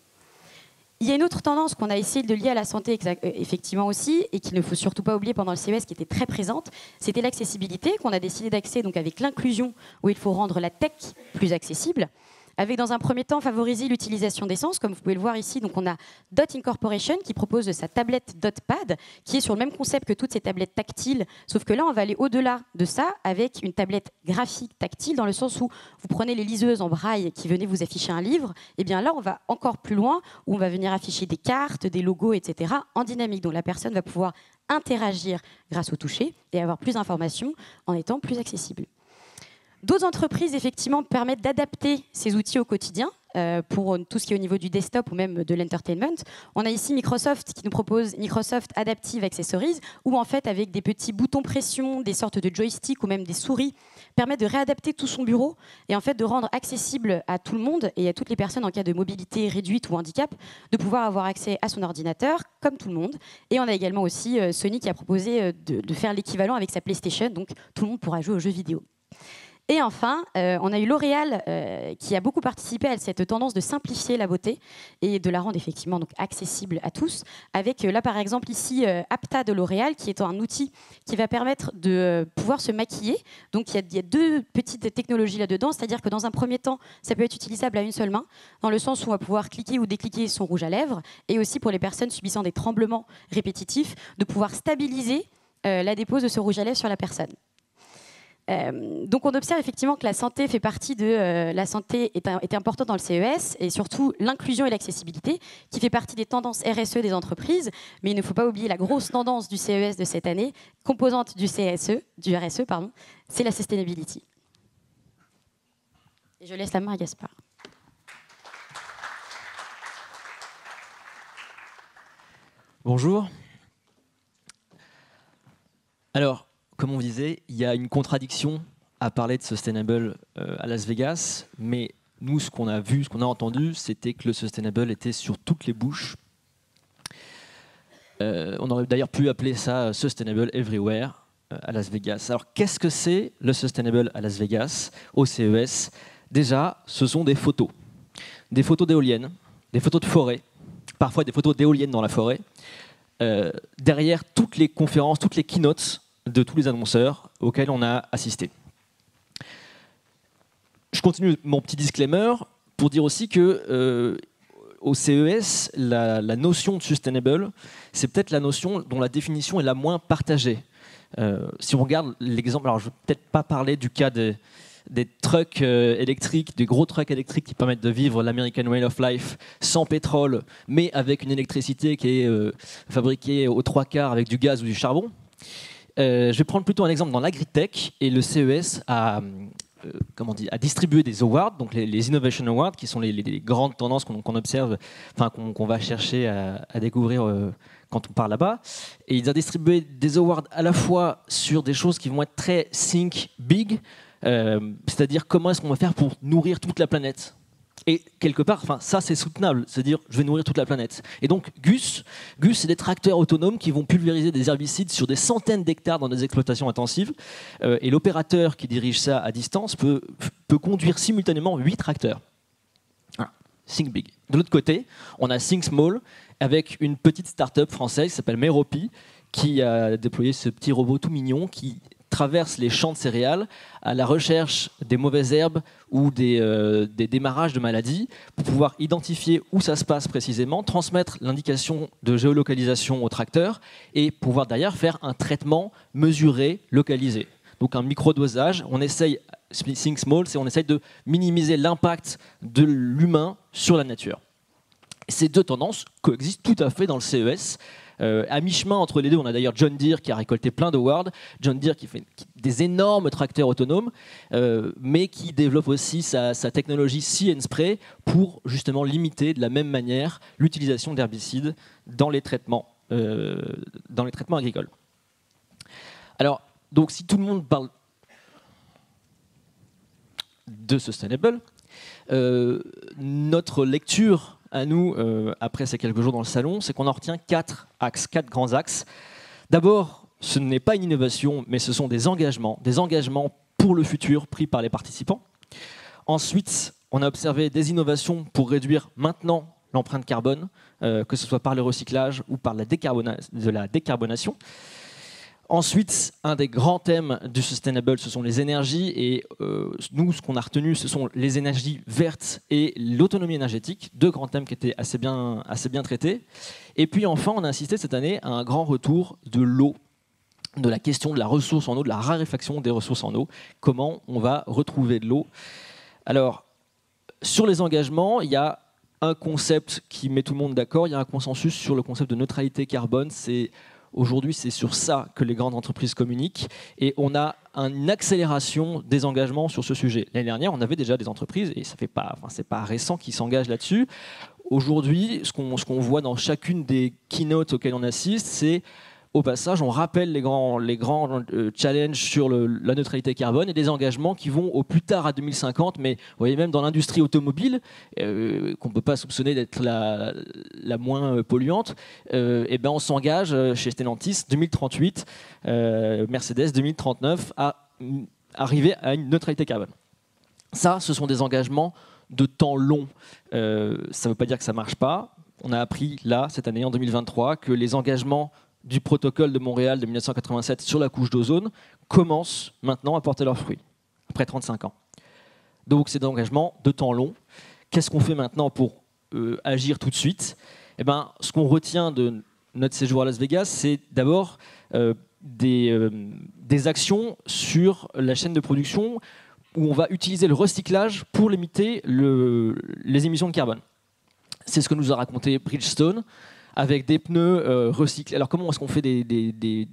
Il y a une autre tendance qu'on a essayé de lier à la santé effectivement aussi, et qu'il ne faut surtout pas oublier pendant le CES, qui était très présente, c'était l'accessibilité, qu'on a décidé d'axer donc avec l'inclusion, où il faut rendre la tech plus accessible, avec dans un premier temps favoriser l'utilisation d'essence, comme vous pouvez le voir ici. Donc on a Dot Incorporation qui propose sa tablette DotPad, qui est sur le même concept que toutes ces tablettes tactiles, sauf que là on va aller au-delà de ça avec une tablette graphique tactile, dans le sens où vous prenez les liseuses en braille qui venaient vous afficher un livre, et bien là on va encore plus loin, où on va venir afficher des cartes, des logos, etc. en dynamique. Donc la personne va pouvoir interagir grâce au toucher et avoir plus d'informations en étant plus accessible. D'autres entreprises, effectivement, permettent d'adapter ces outils au quotidien pour tout ce qui est au niveau du desktop ou même de l'entertainment. On a ici Microsoft qui nous propose Microsoft Adaptive Accessories, où en fait, avec des petits boutons pression, des sortes de joysticks ou même des souris, permet de réadapter tout son bureau et en fait de rendre accessible à tout le monde et à toutes les personnes en cas de mobilité réduite ou handicap, de pouvoir avoir accès à son ordinateur comme tout le monde. Et on a également aussi Sony qui a proposé de faire l'équivalent avec sa PlayStation, donc tout le monde pourra jouer aux jeux vidéo. Et enfin, on a eu L'Oréal qui a beaucoup participé à cette tendance de simplifier la beauté et de la rendre effectivement donc accessible à tous. Avec là par exemple ici Apta de L'Oréal, qui est un outil qui va permettre de pouvoir se maquiller. Donc il y a 2 petites technologies là-dedans, c'est-à-dire que dans un premier temps, ça peut être utilisable à une seule main, dans le sens où on va pouvoir cliquer ou décliquer son rouge à lèvres, et aussi pour les personnes subissant des tremblements répétitifs, de pouvoir stabiliser la dépose de ce rouge à lèvres sur la personne. Donc on observe effectivement que la santé fait partie de la santé est importante dans le CES, et surtout l'inclusion et l'accessibilité qui fait partie des tendances RSE des entreprises. Mais il ne faut pas oublier la grosse tendance du CES de cette année, composante du RSE, pardon, c'est la sustainability. Et je laisse la main à Gaspard. Bonjour. Alors, comme on disait, il y a une contradiction à parler de sustainable à Las Vegas, mais nous, ce qu'on a vu, ce qu'on a entendu, c'était que le sustainable était sur toutes les bouches. On aurait d'ailleurs pu appeler ça sustainable everywhere à Las Vegas. Alors, qu'est-ce que c'est le sustainable à Las Vegas, au CES? Déjà, ce sont des photos d'éoliennes, des photos de forêt, parfois des photos d'éoliennes dans la forêt. Derrière toutes les conférences, toutes les keynotes de tous les annonceurs auxquels on a assisté. Je continue mon petit disclaimer pour dire aussi que au CES, la notion de sustainable, c'est peut-être la notion dont la définition est la moins partagée. Si on regarde l'exemple, alors je ne vais peut-être pas parler du cas des trucks électriques, des gros trucks électriques qui permettent de vivre l'American Way of Life sans pétrole, mais avec une électricité qui est fabriquée aux 3/4 avec du gaz ou du charbon. Je vais prendre plutôt un exemple dans l'agritech, et le CES a distribué des awards, donc les Innovation Awards, qui sont les grandes tendances qu'on observe, enfin qu'on va chercher à découvrir quand on part là-bas. Et ils ont distribué des awards à la fois sur des choses qui vont être très think big, c'est-à-dire comment est-ce qu'on va faire pour nourrir toute la planète. Et quelque part, ça c'est soutenable, c'est-à-dire je vais nourrir toute la planète. Et donc Gus, c'est des tracteurs autonomes qui vont pulvériser des herbicides sur des centaines d'hectares dans des exploitations intensives. Et l'opérateur qui dirige ça à distance peut conduire simultanément 8 tracteurs. Voilà. Think big. De l'autre côté, on a Think small avec une petite start-up française qui s'appelle Meropi, qui a déployé ce petit robot tout mignon qui traverse les champs de céréales à la recherche des mauvaises herbes ou des démarrages de maladies pour pouvoir identifier où ça se passe précisément, transmettre l'indication de géolocalisation au tracteur et pouvoir derrière faire un traitement mesuré, localisé. Donc un microdosage, on essaye, Think Small, on essaye de minimiser l'impact de l'humain sur la nature. Et ces 2 tendances coexistent tout à fait dans le CES. À mi-chemin entre les deux, on a d'ailleurs John Deere qui a récolté plein d'awards, John Deere qui fait des énormes tracteurs autonomes, mais qui développe aussi sa technologie See and Spray pour justement limiter de la même manière l'utilisation d'herbicides dans les traitements agricoles. Alors, donc si tout le monde parle de sustainable, notre lecture à nous, après ces quelques jours dans le salon, c'est qu'on en retient 4 grands axes. D'abord, ce n'est pas une innovation, mais ce sont des engagements pour le futur pris par les participants. Ensuite, on a observé des innovations pour réduire maintenant l'empreinte carbone, que ce soit par le recyclage ou par la décarbonation. Ensuite, un des grands thèmes du sustainable, ce sont les énergies. Et nous, ce qu'on a retenu, ce sont les énergies vertes et l'autonomie énergétique, 2 grands thèmes qui étaient assez bien traités. Et puis enfin, on a insisté cette année à un grand retour de l'eau, de la question de la ressource en eau, de la raréfaction des ressources en eau. Comment on va retrouver de l'eau? Alors, sur les engagements, il y a un concept qui met tout le monde d'accord. Il y a un consensus sur le concept de neutralité carbone. Aujourd'hui, c'est sur ça que les grandes entreprises communiquent et on a une accélération des engagements sur ce sujet. L'année dernière, on avait déjà des entreprises, et c'est pas récent, qui s'engagent là-dessus. Aujourd'hui, ce qu'on voit dans chacune des keynotes auxquelles on assiste, c'est au passage, on rappelle les grands challenges sur la neutralité carbone et des engagements qui vont au plus tard à 2050. Mais vous voyez, même dans l'industrie automobile, qu'on ne peut pas soupçonner d'être la moins polluante, on s'engage chez Stellantis 2038, Mercedes 2039 à arriver à une neutralité carbone. Ça, ce sont des engagements de temps long. Ça ne veut pas dire que ça ne marche pas. On a appris là, cette année, en 2023, que les engagements du protocole de Montréal de 1987 sur la couche d'ozone commencent maintenant à porter leurs fruits, après 35 ans. Donc c'est des engagements de temps long. Qu'est-ce qu'on fait maintenant pour agir tout de suite? Ce qu'on retient de notre séjour à Las Vegas, c'est d'abord des actions sur la chaîne de production où on va utiliser le recyclage pour limiter les émissions de carbone. C'est ce que nous a raconté Bridgestone, avec des pneus recyclés. Alors comment est-ce qu'on fait des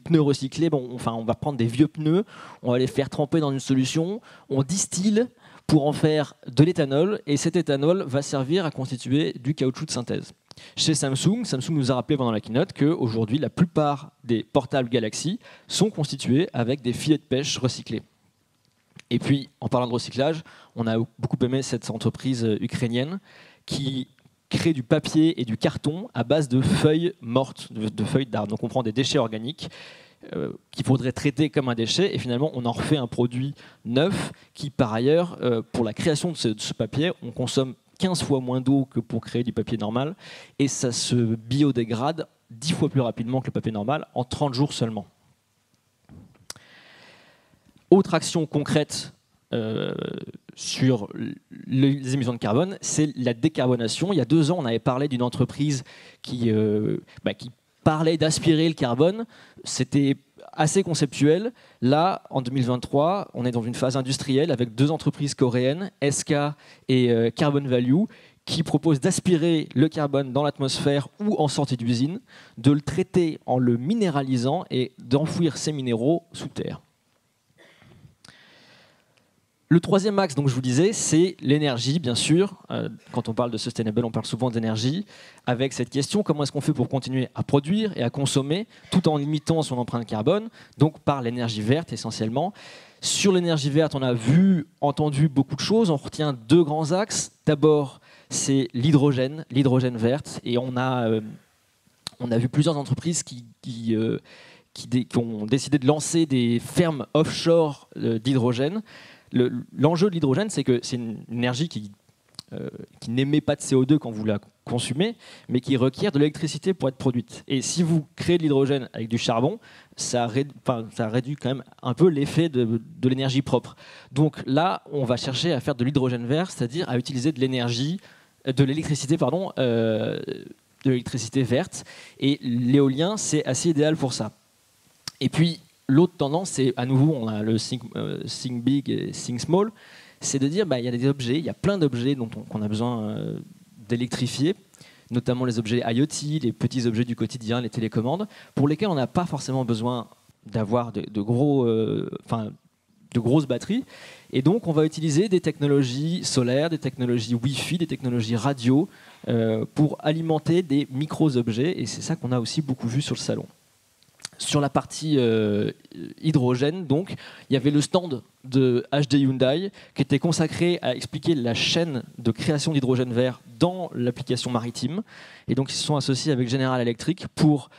pneus recyclés? On va prendre des vieux pneus, on va les faire tremper dans une solution, on distille pour en faire de l'éthanol, et cet éthanol va servir à constituer du caoutchouc de synthèse. Chez Samsung nous a rappelé pendant la keynote qu'aujourd'hui, la plupart des portables Galaxy sont constitués avec des filets de pêche recyclés. Et puis, en parlant de recyclage, on a beaucoup aimé cette entreprise ukrainienne qui crée du papier et du carton à base de feuilles mortes, de feuilles d'arbres. Donc on prend des déchets organiques qu'il faudrait traiter comme un déchet, et finalement on en refait un produit neuf qui, par ailleurs, pour la création de ce papier, on consomme 15 fois moins d'eau que pour créer du papier normal, et ça se biodégrade 10 fois plus rapidement que le papier normal, en 30 jours seulement. Autre action concrète sur les émissions de carbone, c'est la décarbonation. Il y a 2 ans, on avait parlé d'une entreprise qui parlait d'aspirer le carbone. C'était assez conceptuel. Là, en 2023, on est dans une phase industrielle avec 2 entreprises coréennes, SK et Carbon Value, qui proposent d'aspirer le carbone dans l'atmosphère ou en sortie d'usine, de le traiter en le minéralisant et d'enfouir ces minéraux sous terre. Le 3e axe, donc je vous disais, c'est l'énergie, bien sûr. Quand on parle de sustainable, on parle souvent d'énergie, avec cette question, comment est-ce qu'on fait pour continuer à produire et à consommer, tout en limitant son empreinte carbone, donc par l'énergie verte essentiellement. Sur l'énergie verte, on a entendu beaucoup de choses. On retient 2 grands axes. D'abord, c'est l'hydrogène verte. Et on a vu plusieurs entreprises qui ont décidé de lancer des fermes offshore d'hydrogène. L'enjeu de l'hydrogène, c'est que c'est une énergie qui n'émet pas de CO2 quand vous la consumez, mais qui requiert de l'électricité pour être produite. Et si vous créez de l'hydrogène avec du charbon, ça réduit quand même un peu l'effet de l'énergie propre. Donc là, on va chercher à faire de l'hydrogène vert, c'est-à-dire à utiliser de l'électricité verte. Et l'éolien, c'est assez idéal pour ça. Et puis, l'autre tendance, c'est à nouveau, on a le think big et think small, c'est de dire il y a des objets, il y a plein d'objets qu'on a besoin d'électrifier, notamment les objets IoT, les petits objets du quotidien, les télécommandes, pour lesquels on n'a pas forcément besoin d'avoir de grosses batteries. Et donc, on va utiliser des technologies solaires, des technologies Wi-Fi, des technologies radio pour alimenter des micro-objets. Et c'est ça qu'on a aussi beaucoup vu sur le salon. Sur la partie hydrogène, donc, il y avait le stand de HD Hyundai qui était consacré à expliquer la chaîne de création d'hydrogène vert dans l'application maritime. Et donc, ils se sont associés avec General Electric pour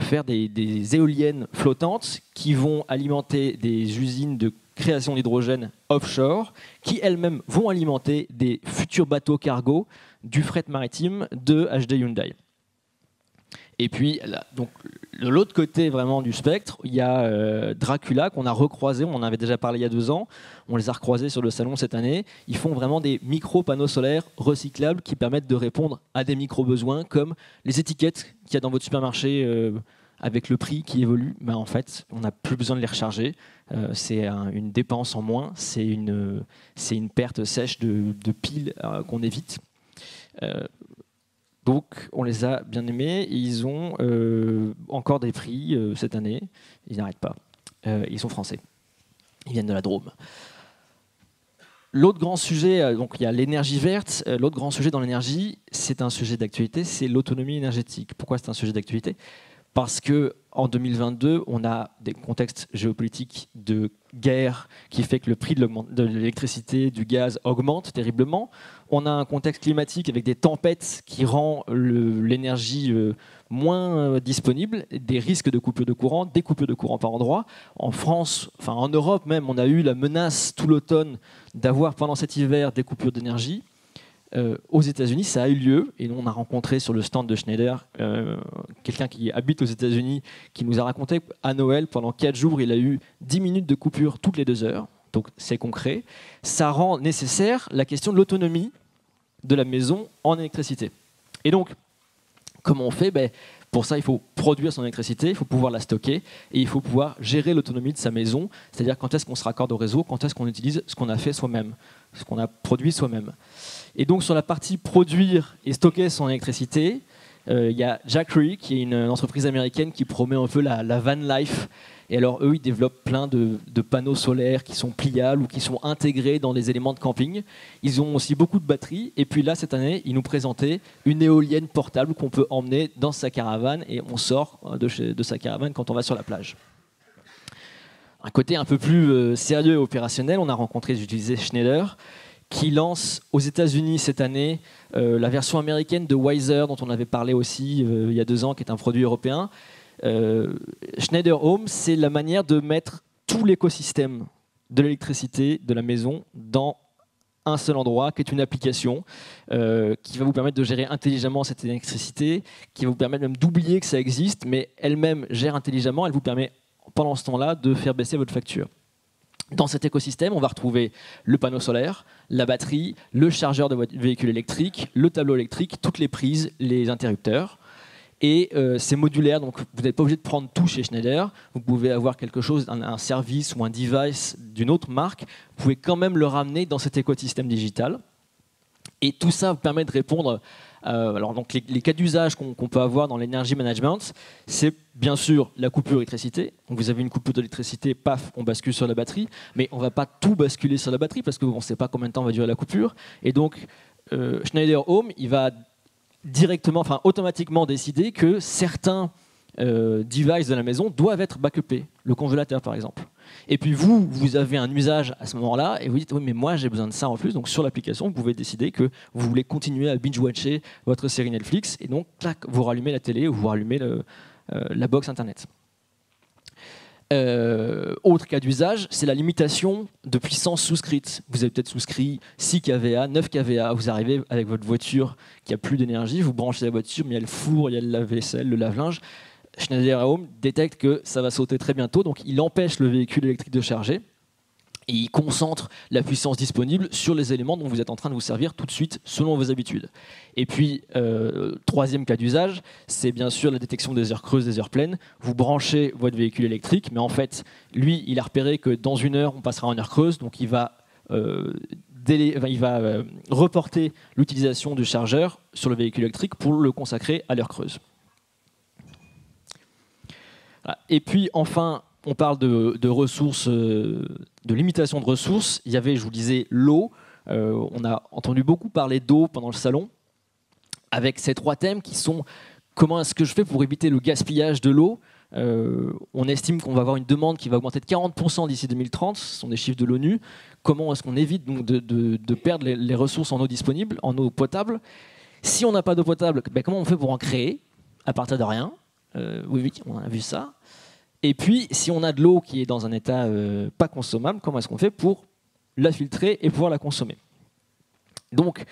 faire des éoliennes flottantes qui vont alimenter des usines de création d'hydrogène offshore, qui elles-mêmes vont alimenter des futurs bateaux cargo du fret maritime de HD Hyundai. Et puis, donc, de l'autre côté vraiment du spectre, il y a Dracula qu'on a recroisé, on en avait déjà parlé il y a 2 ans, on les a recroisés sur le salon cette année. Ils font vraiment des micro-panneaux solaires recyclables qui permettent de répondre à des micro-besoins comme les étiquettes qu'il y a dans votre supermarché avec le prix qui évolue. Ben, en fait, on n'a plus besoin de les recharger. C'est une dépense en moins, c'est une perte sèche de piles qu'on évite. Donc, on les a bien aimés. Et ils ont encore des prix cette année. Ils n'arrêtent pas. Ils sont français. Ils viennent de la Drôme. L'autre grand sujet, donc il y a l'énergie verte. L'autre grand sujet dans l'énergie, c'est un sujet d'actualité, c'est l'autonomie énergétique. Pourquoi c'est un sujet d'actualité ? Parce qu'en 2022, on a des contextes géopolitiques de guerre qui fait que le prix de l'électricité, du gaz augmente terriblement. On a un contexte climatique avec des tempêtes qui rend l'énergie moins disponible, des risques de coupure de courant, des coupures de courant par endroit. En France, enfin en Europe même, on a eu la menace tout l'automne d'avoir pendant cet hiver des coupures d'énergie. Aux États-Unis, ça a eu lieu, et nous, on a rencontré sur le stand de Schneider quelqu'un qui habite aux États-Unis, qui nous a raconté qu'à Noël, pendant 4 jours, il a eu 10 minutes de coupure toutes les 2 heures. Donc c'est concret. Ça rend nécessaire la question de l'autonomie de la maison en électricité. Et donc, comment on fait ? Pour ça, il faut produire son électricité, il faut pouvoir la stocker, et il faut pouvoir gérer l'autonomie de sa maison, c'est-à-dire quand est-ce qu'on se raccorde au réseau, quand est-ce qu'on utilise ce qu'on a fait soi-même, ce qu'on a produit soi-même. Et donc sur la partie produire et stocker son électricité, il y a Jackery, qui est une entreprise américaine qui promet un peu la van life. Et alors eux, ils développent plein de panneaux solaires qui sont pliables ou qui sont intégrés dans des éléments de camping. Ils ont aussi beaucoup de batteries. Et puis là, cette année, ils nous présentaient une éolienne portable qu'on peut emmener dans sa caravane et on sort de sa caravane quand on va sur la plage. Un côté un peu plus sérieux et opérationnel, on a rencontré, j'utilisais Schneider, qui lance aux États-Unis cette année la version américaine de Wiser, dont on avait parlé aussi il y a 2 ans, qui est un produit européen. Schneider Home, c'est la manière de mettre tout l'écosystème de l'électricité de la maison dans un seul endroit, qui est une application qui va vous permettre de gérer intelligemment cette électricité, qui va vous permettre même d'oublier que ça existe, mais elle-même gère intelligemment, elle vous permet pendant ce temps-là de faire baisser votre facture. Dans cet écosystème, on va retrouver le panneau solaire, la batterie, le chargeur de votre véhicule électrique, le tableau électrique, toutes les prises, les interrupteurs. Et c'est modulaire, donc vous n'êtes pas obligé de prendre tout chez Schneider. Vous pouvez avoir quelque chose, un service ou un device d'une autre marque. Vous pouvez quand même le ramener dans cet écosystème digital. Et tout ça vous permet de répondre. Alors donc les cas d'usage qu'on peut avoir dans l'énergie management, c'est bien sûr la coupure d'électricité. Donc vous avez une coupure d'électricité, paf, on bascule sur la batterie. Mais on ne va pas tout basculer sur la batterie parce qu'on ne sait pas combien de temps va durer la coupure. Et donc Schneider Home, il va directement, enfin automatiquement décider que certains devices de la maison doivent être backupés, le congélateur par exemple. Et puis vous avez un usage à ce moment-là et vous dites oui mais moi j'ai besoin de ça en plus, donc sur l'application vous pouvez décider que vous voulez continuer à binge-watcher votre série Netflix et donc clac, vous rallumez la télé ou vous rallumez la box internet. Autre cas d'usage, c'est la limitation de puissance souscrite. Vous avez peut-être souscrit 6 kVA, 9 kVA, vous arrivez avec votre voiture qui a plus d'énergie, vous branchez la voiture, mais il y a le four, il y a le lave-vaisselle, le lave-linge. Schneider Home détecte que ça va sauter très bientôt, donc il empêche le véhicule électrique de charger et il concentre la puissance disponible sur les éléments dont vous êtes en train de vous servir tout de suite selon vos habitudes. Et puis, troisième cas d'usage, c'est bien sûr la détection des heures creuses, des heures pleines. Vous branchez votre véhicule électrique, mais en fait, lui, il a repéré que dans 1 heure, on passera en heure creuse, donc il va reporter l'utilisation du chargeur sur le véhicule électrique pour le consacrer à l'heure creuse. Voilà. Et puis enfin, on parle de ressources, de limitation de ressources. Il y avait, je vous disais, l'eau. On a entendu beaucoup parler d'eau pendant le salon, avec ces 3 thèmes qui sont comment est-ce que je fais pour éviter le gaspillage de l'eau. On estime qu'on va avoir une demande qui va augmenter de 40% d'ici 2030, ce sont des chiffres de l'ONU. Comment est-ce qu'on évite donc de perdre les ressources en eau disponible, en eau potable? Si on n'a pas d'eau potable, ben comment on fait pour en créer à partir de rien? Oui, on a vu ça. Et puis, si on a de l'eau qui est dans un état pas consommable, comment est-ce qu'on fait pour la filtrer et pouvoir la consommer? Donc,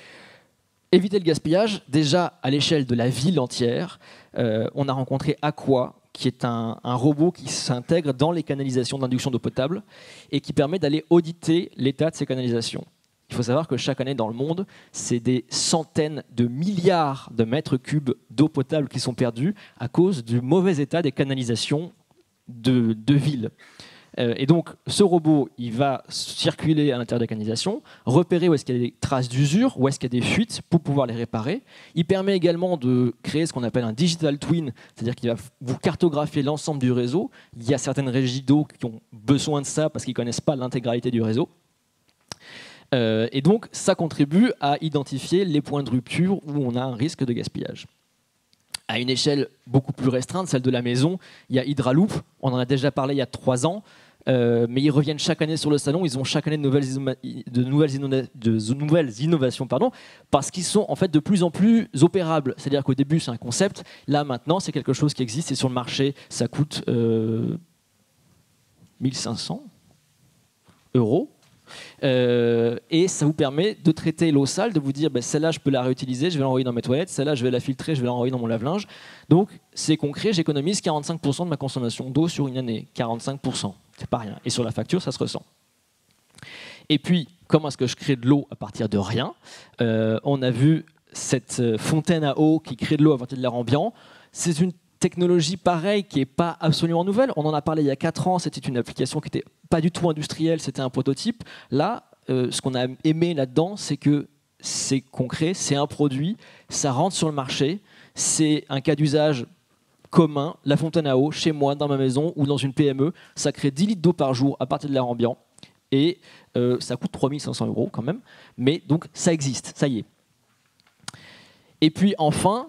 éviter le gaspillage, déjà à l'échelle de la ville entière, on a rencontré Aqua, qui est un robot qui s'intègre dans les canalisations d'induction d'eau potable et qui permet d'aller auditer l'état de ces canalisations. Il faut savoir que chaque année dans le monde, c'est des centaines de milliards de mètres cubes d'eau potable qui sont perdus à cause du mauvais état des canalisations de villes. Et donc, ce robot, il va circuler à l'intérieur des canalisations, repérer où est-ce qu'il y a des traces d'usure, où est-ce qu'il y a des fuites pour pouvoir les réparer. Il permet également de créer ce qu'on appelle un digital twin, c'est-à-dire qu'il va vous cartographier l'ensemble du réseau. Il y a certaines régies d'eau qui ont besoin de ça parce qu'ils ne connaissent pas l'intégralité du réseau. Et donc, ça contribue à identifier les points de rupture où on a un risque de gaspillage. À une échelle beaucoup plus restreinte, celle de la maison, il y a Hydraloop, on en a déjà parlé il y a 3 ans, mais ils reviennent chaque année sur le salon, ils ont chaque année de nouvelles innovations, parce qu'ils sont en fait de plus en plus opérables. C'est-à-dire qu'au début c'est un concept, là maintenant c'est quelque chose qui existe, et sur le marché ça coûte 1500 €. Et ça vous permet de traiter l'eau sale, de vous dire celle-là je peux la réutiliser, je vais l'envoyer dans mes toilettes, celle-là je vais la filtrer, je vais l'envoyer dans mon lave-linge. Donc c'est concret, j'économise 45% de ma consommation d'eau sur une année. 45%, c'est pas rien. Et sur la facture ça se ressent. Et puis comment est-ce que je crée de l'eau à partir de rien? On a vu cette fontaine à eau qui crée de l'eau à partir de l'air ambiant. C'est une technologie pareille qui n'est pas absolument nouvelle. On en a parlé il y a 4 ans, c'était une application qui n'était pas du tout industrielle, c'était un prototype. Là, ce qu'on a aimé là-dedans, c'est que c'est concret, c'est un produit, ça rentre sur le marché, c'est un cas d'usage commun, la fontaine à eau, chez moi, dans ma maison ou dans une PME, ça crée 10 litres d'eau par jour à partir de l'air ambiant et ça coûte 3 500 € quand même, mais donc ça existe, ça y est. Et puis enfin,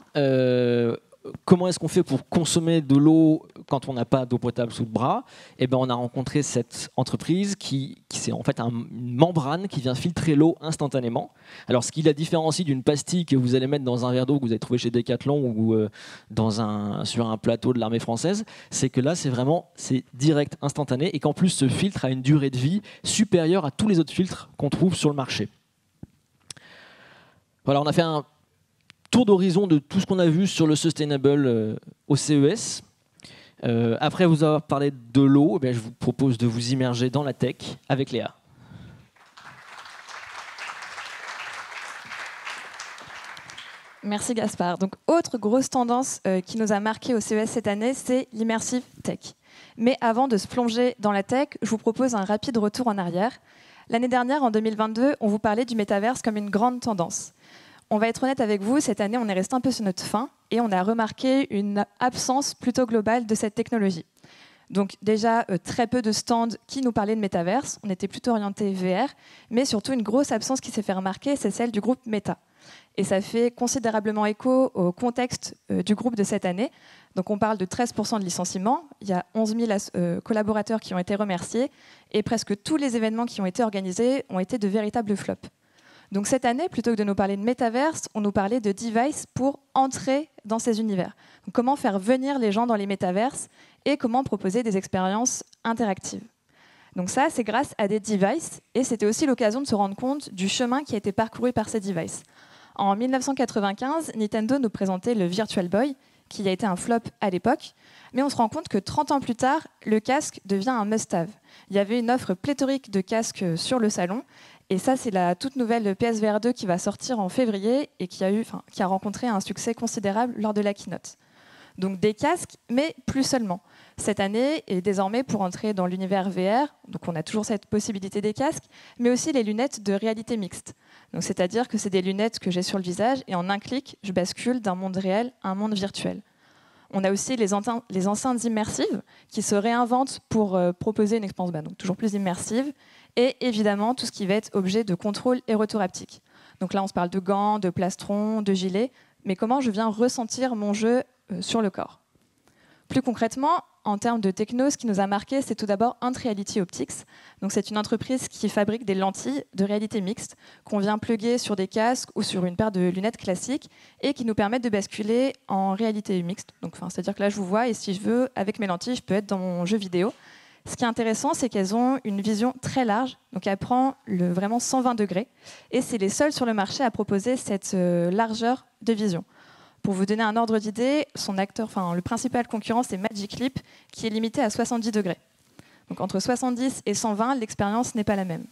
comment est-ce qu'on fait pour consommer de l'eau quand on n'a pas d'eau potable sous le bras? On a rencontré cette entreprise qui c'est en fait une membrane qui vient filtrer l'eau instantanément. Alors ce qui la différencie d'une pastille que vous allez mettre dans un verre d'eau que vous allez trouver chez Decathlon ou sur un plateau de l'armée française, c'est que là c'est direct, instantané, et qu'en plus ce filtre a une durée de vie supérieure à tous les autres filtres qu'on trouve sur le marché. Voilà, on a fait un tour d'horizon de tout ce qu'on a vu sur le sustainable au CES. Après vous avoir parlé de l'eau, je vous propose de vous immerger dans la tech avec Léa. Merci Gaspard. Donc, autre grosse tendance qui nous a marqué au CES cette année, c'est l'immersive tech. Mais avant de se plonger dans la tech, je vous propose un rapide retour en arrière. L'année dernière, en 2022, on vous parlait du métaverse comme une grande tendance. On va être honnête avec vous, cette année, on est resté un peu sur notre faim et on a remarqué une absence plutôt globale de cette technologie. Donc déjà, très peu de stands qui nous parlaient de métaverse, on était plutôt orienté VR, mais surtout une grosse absence qui s'est fait remarquer, c'est celle du groupe Meta. Et ça fait considérablement écho au contexte du groupe de cette année. Donc on parle de 13% de licenciements, il y a 11 000 collaborateurs qui ont été remerciés et presque tous les événements qui ont été organisés ont été de véritables flops. Donc cette année, plutôt que de nous parler de métaverse, on nous parlait de devices pour entrer dans ces univers. Donc, comment faire venir les gens dans les métaverses et comment proposer des expériences interactives. Donc ça, c'est grâce à des devices et c'était aussi l'occasion de se rendre compte du chemin qui a été parcouru par ces devices. En 1995, Nintendo nous présentait le Virtual Boy, qui a été un flop à l'époque, mais on se rend compte que 30 ans plus tard, le casque devient un must-have. Il y avait une offre pléthorique de casques sur le salon. Et ça, c'est la toute nouvelle PSVR 2 qui va sortir en février et qui a rencontré un succès considérable lors de la keynote. Donc des casques, mais plus seulement. Cette année, et désormais pour entrer dans l'univers VR, donc on a toujours cette possibilité des casques, mais aussi les lunettes de réalité mixte. Donc c'est-à-dire que c'est des lunettes que j'ai sur le visage et en un clic, je bascule d'un monde réel à un monde virtuel. On a aussi les enceintes immersives qui se réinventent pour proposer une expérience donc toujours plus immersive, et évidemment tout ce qui va être objet de contrôle et retour haptique. Donc là on se parle de gants, de plastrons, de gilets, mais comment je viens ressentir mon jeu sur le corps. Plus concrètement, en termes de techno, ce qui nous a marqué, c'est tout d'abord Ant Reality Optics. Donc, c'est une entreprise qui fabrique des lentilles de réalité mixte qu'on vient plugger sur des casques ou sur une paire de lunettes classiques et qui nous permettent de basculer en réalité mixte. Donc, c'est-à-dire que là, je vous vois et si je veux, avec mes lentilles, je peux être dans mon jeu vidéo. Ce qui est intéressant, c'est qu'elles ont une vision très large. Donc, elle prend vraiment 120 degrés et c'est les seules sur le marché à proposer cette largeur de vision. Pour vous donner un ordre d'idée, le principal concurrent, c'est Magic Leap, qui est limité à 70 degrés. Donc entre 70 et 120, l'expérience n'est pas la même.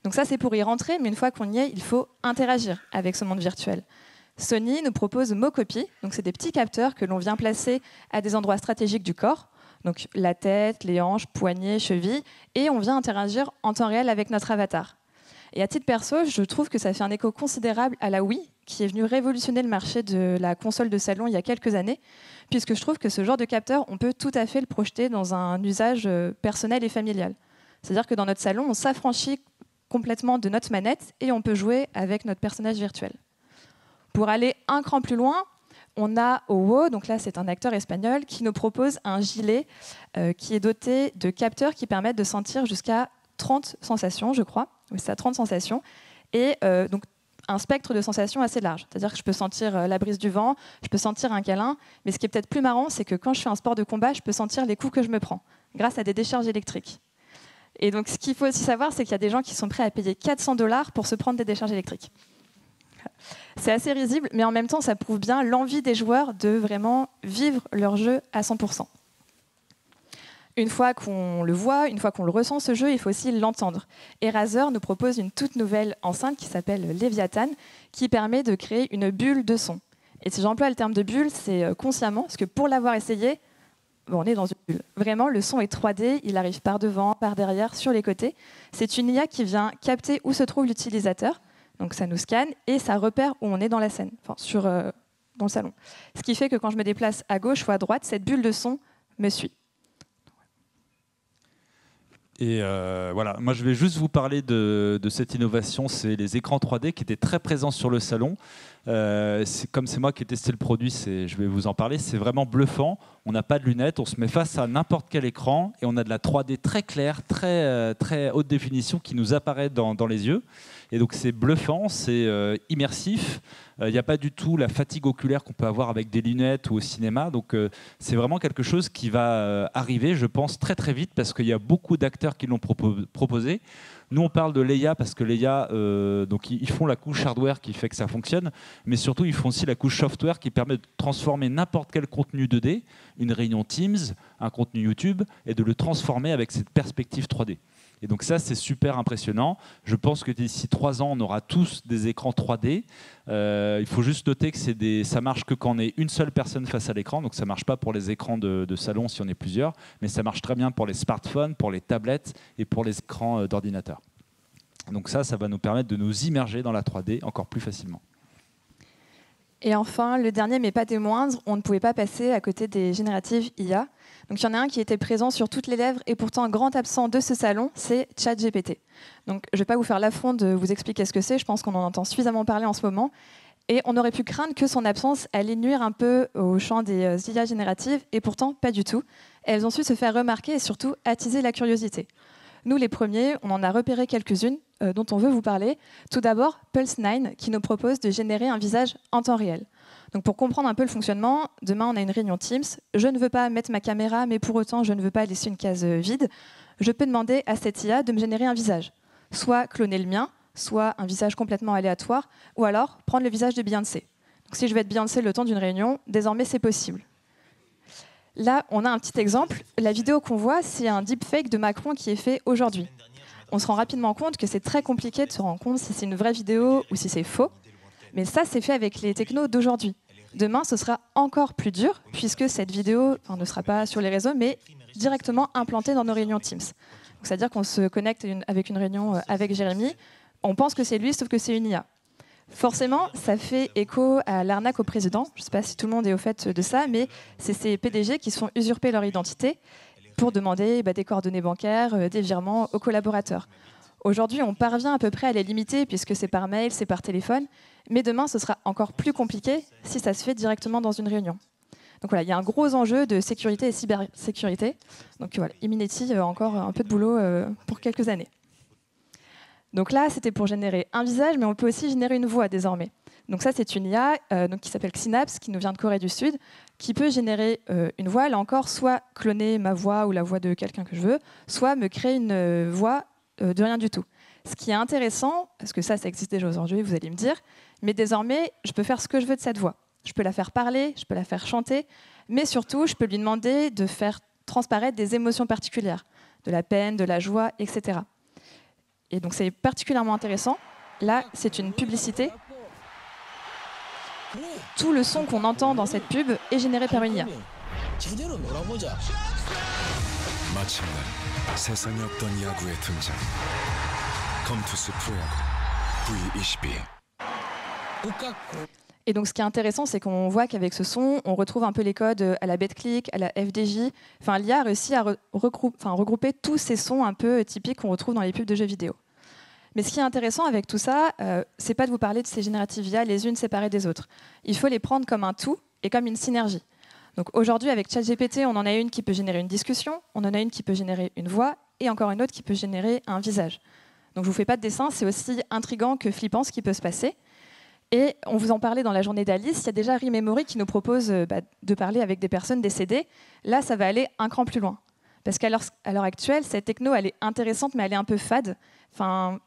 Donc ça, c'est pour y rentrer, mais une fois qu'on y est, il faut interagir avec ce monde virtuel. Sony nous propose Mocopy, donc c'est des petits capteurs que l'on vient placer à des endroits stratégiques du corps, donc la tête, les hanches, poignets, chevilles, et on vient interagir en temps réel avec notre avatar. Et à titre perso, je trouve que ça fait un écho considérable à la Wii, qui est venue révolutionner le marché de la console de salon il y a quelques années, puisque je trouve que ce genre de capteur, on peut tout à fait le projeter dans un usage personnel et familial. C'est-à-dire que dans notre salon, on s'affranchit complètement de notre manette et on peut jouer avec notre personnage virtuel. Pour aller un cran plus loin, on a OWO, donc là c'est un acteur espagnol, qui nous propose un gilet qui est doté de capteurs qui permettent de sentir jusqu'à 30 sensations, je crois. Oui, c'est à 30 sensations. Et donc, un spectre de sensations assez large. C'est-à-dire que je peux sentir la brise du vent, je peux sentir un câlin, mais ce qui est peut-être plus marrant, c'est que quand je fais un sport de combat, je peux sentir les coups que je me prends, grâce à des décharges électriques. Et donc, ce qu'il faut aussi savoir, c'est qu'il y a des gens qui sont prêts à payer 400 $ pour se prendre des décharges électriques. C'est assez risible, mais en même temps, ça prouve bien l'envie des joueurs de vraiment vivre leur jeu à 100%. Une fois qu'on le voit, une fois qu'on le ressent, ce jeu, il faut aussi l'entendre. Et Razer nous propose une toute nouvelle enceinte qui s'appelle Leviathan, qui permet de créer une bulle de son. Et si j'emploie le terme de bulle, c'est consciemment, parce que pour l'avoir essayé, on est dans une bulle. Vraiment, le son est 3D, il arrive par devant, par derrière, sur les côtés. C'est une IA qui vient capter où se trouve l'utilisateur, donc ça nous scanne, et ça repère où on est dans la scène, dans le salon. Ce qui fait que quand je me déplace à gauche ou à droite, cette bulle de son me suit. Et voilà, moi je vais juste vous parler de cette innovation, c'est les écrans 3D qui étaient très présents sur le salon. Comme c'est moi qui ai testé le produit, je vais vous en parler, c'est vraiment bluffant. On n'a pas de lunettes, on se met face à n'importe quel écran et on a de la 3D très claire, très haute définition qui nous apparaît dans les yeux. Et donc c'est bluffant, c'est immersif. Il n'y a pas du tout la fatigue oculaire qu'on peut avoir avec des lunettes ou au cinéma. Donc c'est vraiment quelque chose qui va arriver, je pense, très très vite parce qu'il y a beaucoup d'acteurs qui l'ont proposé. Nous, on parle de Leia parce que Leia, donc ils font la couche hardware qui fait que ça fonctionne, mais surtout ils font aussi la couche software qui permet de transformer n'importe quel contenu 2D, une réunion Teams, un contenu YouTube, et de le transformer avec cette perspective 3D. Et donc ça, c'est super impressionnant. Je pense que d'ici 3 ans, on aura tous des écrans 3D. Il faut juste noter que ça marche que quand on est une seule personne face à l'écran. Donc ça ne marche pas pour les écrans de salon si on est plusieurs, mais ça marche très bien pour les smartphones, pour les tablettes et pour les écrans d'ordinateur. Donc ça va nous permettre de nous immerger dans la 3D encore plus facilement. Et enfin, le dernier, mais pas des moindres, on ne pouvait pas passer à côté des génératives IA. Donc il y en a un qui était présent sur toutes les lèvres et pourtant un grand absent de ce salon, c'est ChatGPT. Donc je ne vais pas vous faire l'affront de vous expliquer ce que c'est, je pense qu'on en entend suffisamment parler en ce moment. Et on aurait pu craindre que son absence allait nuire un peu au champ des IA génératives, et pourtant pas du tout. Elles ont su se faire remarquer et surtout attiser la curiosité. Nous, les premiers, on en a repéré quelques-unes dont on veut vous parler. Tout d'abord, Pulse9, qui nous propose de générer un visage en temps réel. Donc pour comprendre un peu le fonctionnement, demain on a une réunion Teams. Je ne veux pas mettre ma caméra, mais pour autant je ne veux pas laisser une case vide. Je peux demander à cette IA de me générer un visage. Soit cloner le mien, soit un visage complètement aléatoire, ou alors prendre le visage de Beyoncé. Donc si je vais être Beyoncé le temps d'une réunion, désormais c'est possible. Là, on a un petit exemple. La vidéo qu'on voit, c'est un deepfake de Macron qui est fait aujourd'hui. On se rend rapidement compte que c'est très compliqué de se rendre compte si c'est une vraie vidéo ou si c'est faux. Mais ça, c'est fait avec les technos d'aujourd'hui. Demain, ce sera encore plus dur, puisque cette vidéo ne sera pas sur les réseaux, mais directement implanté dans nos réunions Teams. C'est-à-dire qu'on se connecte avec une réunion avec Jérémy, on pense que c'est lui, sauf que c'est une IA. Forcément, ça fait écho à l'arnaque au président. Je ne sais pas si tout le monde est au fait de ça, mais c'est ces PDG qui se font usurper leur identité pour demander des coordonnées bancaires, des virements aux collaborateurs. Aujourd'hui, on parvient à peu près à les limiter puisque c'est par mail, c'est par téléphone, mais demain, ce sera encore plus compliqué si ça se fait directement dans une réunion. Donc voilà, il y a un gros enjeu de sécurité et cybersécurité. Donc voilà, Iminetti a encore un peu de boulot pour quelques années. Donc là, c'était pour générer un visage, mais on peut aussi générer une voix désormais. Donc ça, c'est une IA qui s'appelle Synapse, qui nous vient de Corée du Sud, qui peut générer une voix, là encore, soit cloner ma voix ou la voix de quelqu'un que je veux, soit me créer une voix de rien du tout. Ce qui est intéressant, parce que ça existe déjà aujourd'hui, vous allez me dire, mais désormais, je peux faire ce que je veux de cette voix. Je peux la faire parler, je peux la faire chanter, mais surtout, je peux lui demander de faire transparaître des émotions particulières, de la peine, de la joie, etc. Et donc, c'est particulièrement intéressant. Là, c'est une publicité. Tout le son qu'on entend dans cette pub est généré par une IA. Et donc, ce qui est intéressant, c'est qu'on voit qu'avec ce son, on retrouve un peu les codes à la BetClick, à la FDJ. Enfin, l'IA a réussi à regrouper tous ces sons un peu typiques qu'on retrouve dans les pubs de jeux vidéo. Mais ce qui est intéressant avec tout ça, c'est pas de vous parler de ces génératives IA les unes séparées des autres. Il faut les prendre comme un tout et comme une synergie. Donc aujourd'hui, avec ChatGPT, on en a une qui peut générer une discussion, on en a une qui peut générer une voix, et encore une autre qui peut générer un visage. Donc je vous fais pas de dessin, c'est aussi intriguant que flippant ce qui peut se passer. Et on vous en parlait dans la journée d'Alice, il y a déjà Rememory qui nous propose de parler avec des personnes décédées. Là, ça va aller un cran plus loin. Parce qu'à l'heure actuelle, cette techno, elle est intéressante, mais elle est un peu fade. Enfin,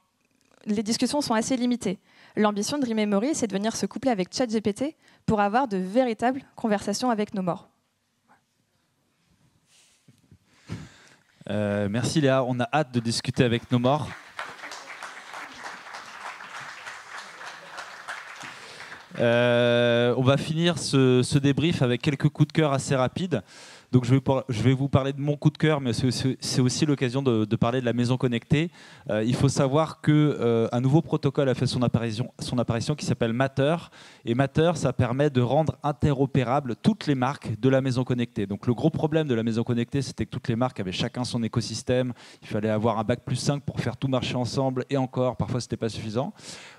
les discussions sont assez limitées. L'ambition de Rememory, c'est de venir se coupler avec ChatGPT pour avoir de véritables conversations avec nos morts. Merci Léa, on a hâte de discuter avec nos morts. On va finir ce débrief avec quelques coups de cœur assez rapides. Donc je vais vous parler de mon coup de cœur, mais c'est aussi l'occasion de parler de la maison connectée. Il faut savoir qu'un nouveau protocole a fait son apparition qui s'appelle Matter. Et Matter, ça permet de rendre interopérables toutes les marques de la maison connectée. Donc le gros problème de la maison connectée, c'était que toutes les marques avaient chacun son écosystème. Il fallait avoir un bac+5 pour faire tout marcher ensemble. Et encore, parfois, ce n'était pas suffisant.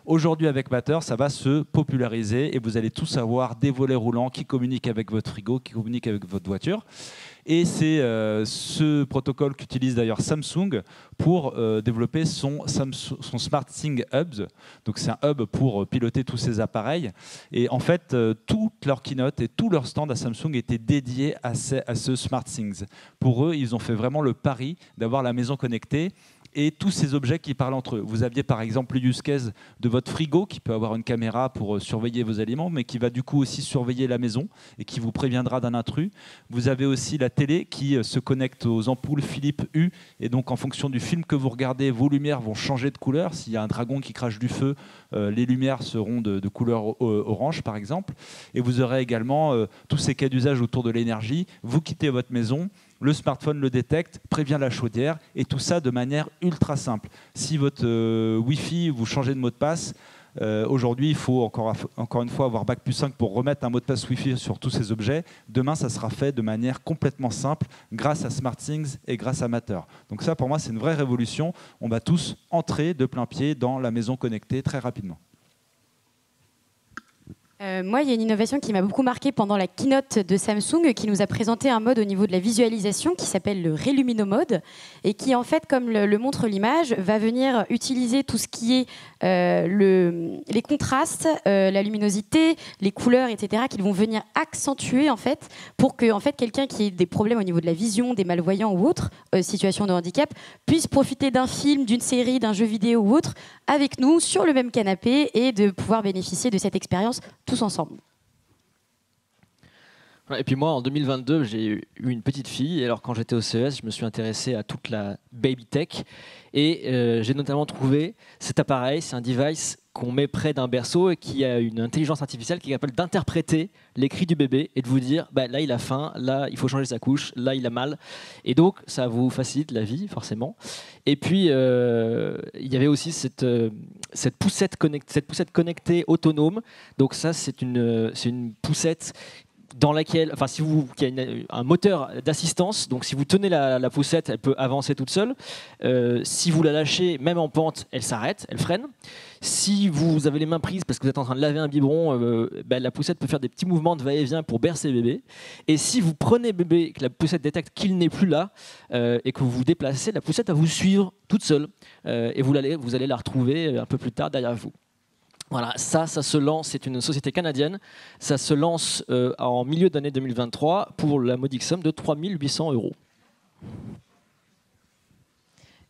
Aujourd'hui, avec Matter, ça va se populariser et vous allez tous avoir des volets roulants qui communiquent avec votre frigo, qui communiquent avec votre voiture. Et c'est ce protocole qu'utilise d'ailleurs Samsung pour développer son SmartThings Hub. Donc c'est un hub pour piloter tous ces appareils. Et en fait, toute leur keynote et tout leur stand à Samsung était dédié à ce SmartThings. Pour eux, ils ont fait vraiment le pari d'avoir la maison connectée et tous ces objets qui parlent entre eux. Vous aviez par exemple le use case de votre frigo qui peut avoir une caméra pour surveiller vos aliments, mais qui va du coup aussi surveiller la maison et qui vous préviendra d'un intrus. Vous avez aussi la télé qui se connecte aux ampoules Philips Hue, et donc en fonction du film que vous regardez, vos lumières vont changer de couleur. S'il y a un dragon qui crache du feu, les lumières seront de couleur orange par exemple. Et vous aurez également tous ces cas d'usage autour de l'énergie. Vous quittez votre maison, le smartphone le détecte, prévient la chaudière, et tout ça de manière ultra simple. Si votre Wi-Fi, vous changez de mot de passe, aujourd'hui, il faut encore une fois avoir bac+5 pour remettre un mot de passe Wi-Fi sur tous ces objets. Demain, ça sera fait de manière complètement simple grâce à SmartThings et grâce à Matter. Donc ça, pour moi, c'est une vraie révolution. On va tous entrer de plein pied dans la maison connectée très rapidement. Moi, il y a une innovation qui m'a beaucoup marquée pendant la keynote de Samsung qui nous a présenté un mode au niveau de la visualisation qui s'appelle le Relumino Mode et qui, en fait, comme le montre l'image, va venir utiliser tout ce qui est les contrastes, la luminosité, les couleurs, etc., qui vont venir accentuer, en fait, pour que quelqu'un qui ait des problèmes au niveau de la vision, des malvoyants ou autres, situation de handicap, puisse profiter d'un film, d'une série, d'un jeu vidéo ou autre avec nous sur le même canapé et de pouvoir bénéficier de cette expérience tous ensemble. Et puis moi, en 2022, j'ai eu une petite fille. Et alors, quand j'étais au CES, je me suis intéressé à toute la baby tech. Et j'ai notamment trouvé cet appareil. C'est un device qu'on met près d'un berceau et qui a une intelligence artificielle qui est capable d'interpréter les cris du bébé et de vous dire bah, là il a faim, là il faut changer sa couche, là il a mal. Et donc ça vous facilite la vie forcément. Et puis il y avait aussi cette poussette connectée autonome. Donc ça c'est une poussette dans laquelle, enfin, qui a un moteur d'assistance, donc si vous tenez la poussette, elle peut avancer toute seule. Si vous la lâchez, même en pente, elle s'arrête, elle freine. Si vous avez les mains prises parce que vous êtes en train de laver un biberon, la poussette peut faire des petits mouvements de va-et-vient pour bercer bébé. Et si vous prenez bébé et que la poussette détecte qu'il n'est plus là et que vous vous déplacez, la poussette va vous suivre toute seule et vous allez la retrouver un peu plus tard derrière vous. Voilà, ça se lance, c'est une société canadienne, ça se lance en milieu d'année 2023 pour la modique somme de 3 800 €.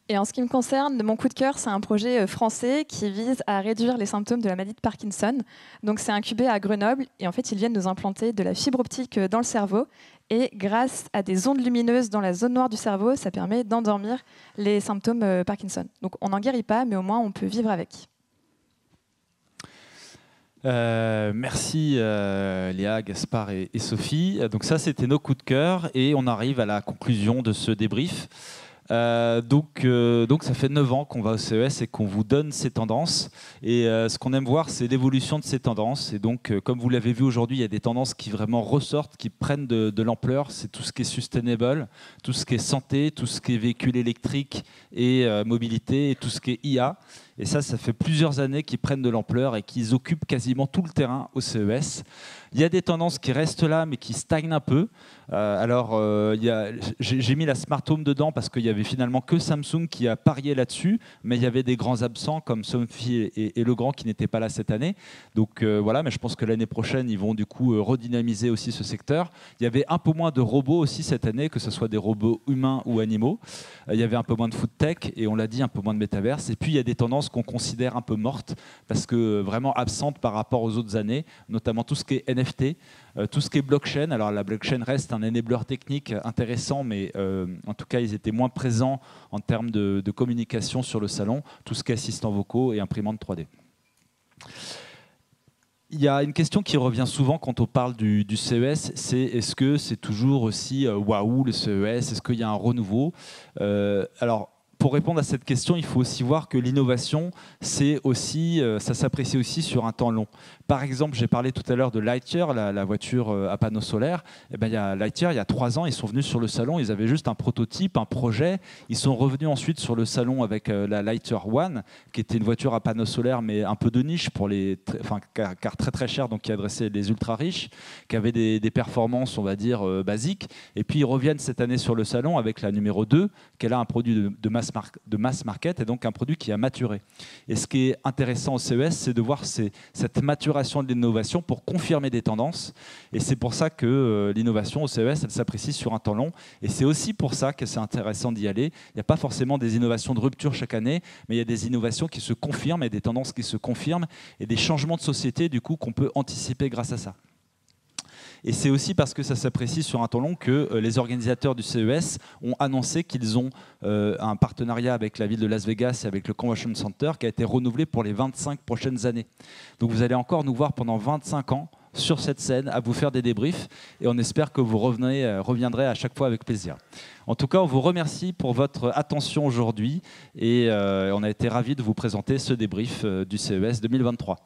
Et en ce qui me concerne, mon coup de cœur, c'est un projet français qui vise à réduire les symptômes de la maladie de Parkinson. Donc c'est incubé à Grenoble et en fait ils viennent nous implanter de la fibre optique dans le cerveau et grâce à des ondes lumineuses dans la zone noire du cerveau, ça permet d'endormir les symptômes Parkinson. Donc on n'en guérit pas, mais au moins on peut vivre avec. Merci Léa, Gaspard et Sophie. Donc ça, c'était nos coups de cœur et on arrive à la conclusion de ce débrief. Donc ça fait 9 ans qu'on va au CES et qu'on vous donne ces tendances. Et ce qu'on aime voir, c'est l'évolution de ces tendances. Et donc, comme vous l'avez vu aujourd'hui, il y a des tendances qui vraiment ressortent, qui prennent de l'ampleur. C'est tout ce qui est sustainable, tout ce qui est santé, tout ce qui est véhicule électrique et mobilité, et tout ce qui est IA. Et ça fait plusieurs années qu'ils prennent de l'ampleur et qu'ils occupent quasiment tout le terrain au CES. Il y a des tendances qui restent là, mais qui stagnent un peu. J'ai mis la Smart Home dedans parce qu'il y avait finalement que Samsung qui a parié là-dessus, mais il y avait des grands absents comme Somfy et Legrand qui n'étaient pas là cette année. Donc voilà, mais je pense que l'année prochaine, ils vont du coup redynamiser aussi ce secteur. Il y avait un peu moins de robots aussi cette année, que ce soit des robots humains ou animaux. Il y avait un peu moins de food tech et on l'a dit, un peu moins de métaverse. Et puis il y a des tendances qu'on considère un peu mortes parce que vraiment absentes par rapport aux autres années, notamment tout ce qui est NFT, tout ce qui est blockchain. Alors la blockchain reste un enabler technique intéressant, mais en tout cas ils étaient moins présents en termes de communication sur le salon, tout ce qui est assistants vocaux et imprimantes 3D. Il y a une question qui revient souvent quand on parle du CES, c'est est-ce que c'est toujours aussi waouh le CES, est-ce qu'il y a un renouveau alors, pour répondre à cette question, il faut aussi voir que l'innovation, ça s'apprécie aussi sur un temps long. Par exemple, j'ai parlé tout à l'heure de Lightyear, la voiture à panneaux solaires. Eh ben, Lightyear, il y a 3 ans, ils sont venus sur le salon, ils avaient juste un prototype, un projet. Ils sont revenus ensuite sur le salon avec la Lightyear One, qui était une voiture à panneaux solaires, mais un peu de niche, car très très chère, donc qui adressait les ultra riches, qui avait des performances, on va dire, basiques. Et puis ils reviennent cette année sur le salon avec la numéro 2, qui est là un produit de mass market, et donc un produit qui a maturé. Et ce qui est intéressant au CES, c'est de voir cette maturation de l'innovation pour confirmer des tendances. Et c'est pour ça que l'innovation au CES, elle s'apprécie sur un temps long. Et c'est aussi pour ça que c'est intéressant d'y aller. Il n'y a pas forcément des innovations de rupture chaque année, mais il y a des innovations qui se confirment et des tendances qui se confirment et des changements de société du coup qu'on peut anticiper grâce à ça. Et c'est aussi parce que ça s'apprécie sur un temps long que les organisateurs du CES ont annoncé qu'ils ont un partenariat avec la ville de Las Vegas et avec le Convention Center qui a été renouvelé pour les 25 prochaines années. Donc vous allez encore nous voir pendant 25 ans sur cette scène à vous faire des débriefs et on espère que vous reviendrez à chaque fois avec plaisir. En tout cas, on vous remercie pour votre attention aujourd'hui et on a été ravis de vous présenter ce débrief du CES 2023.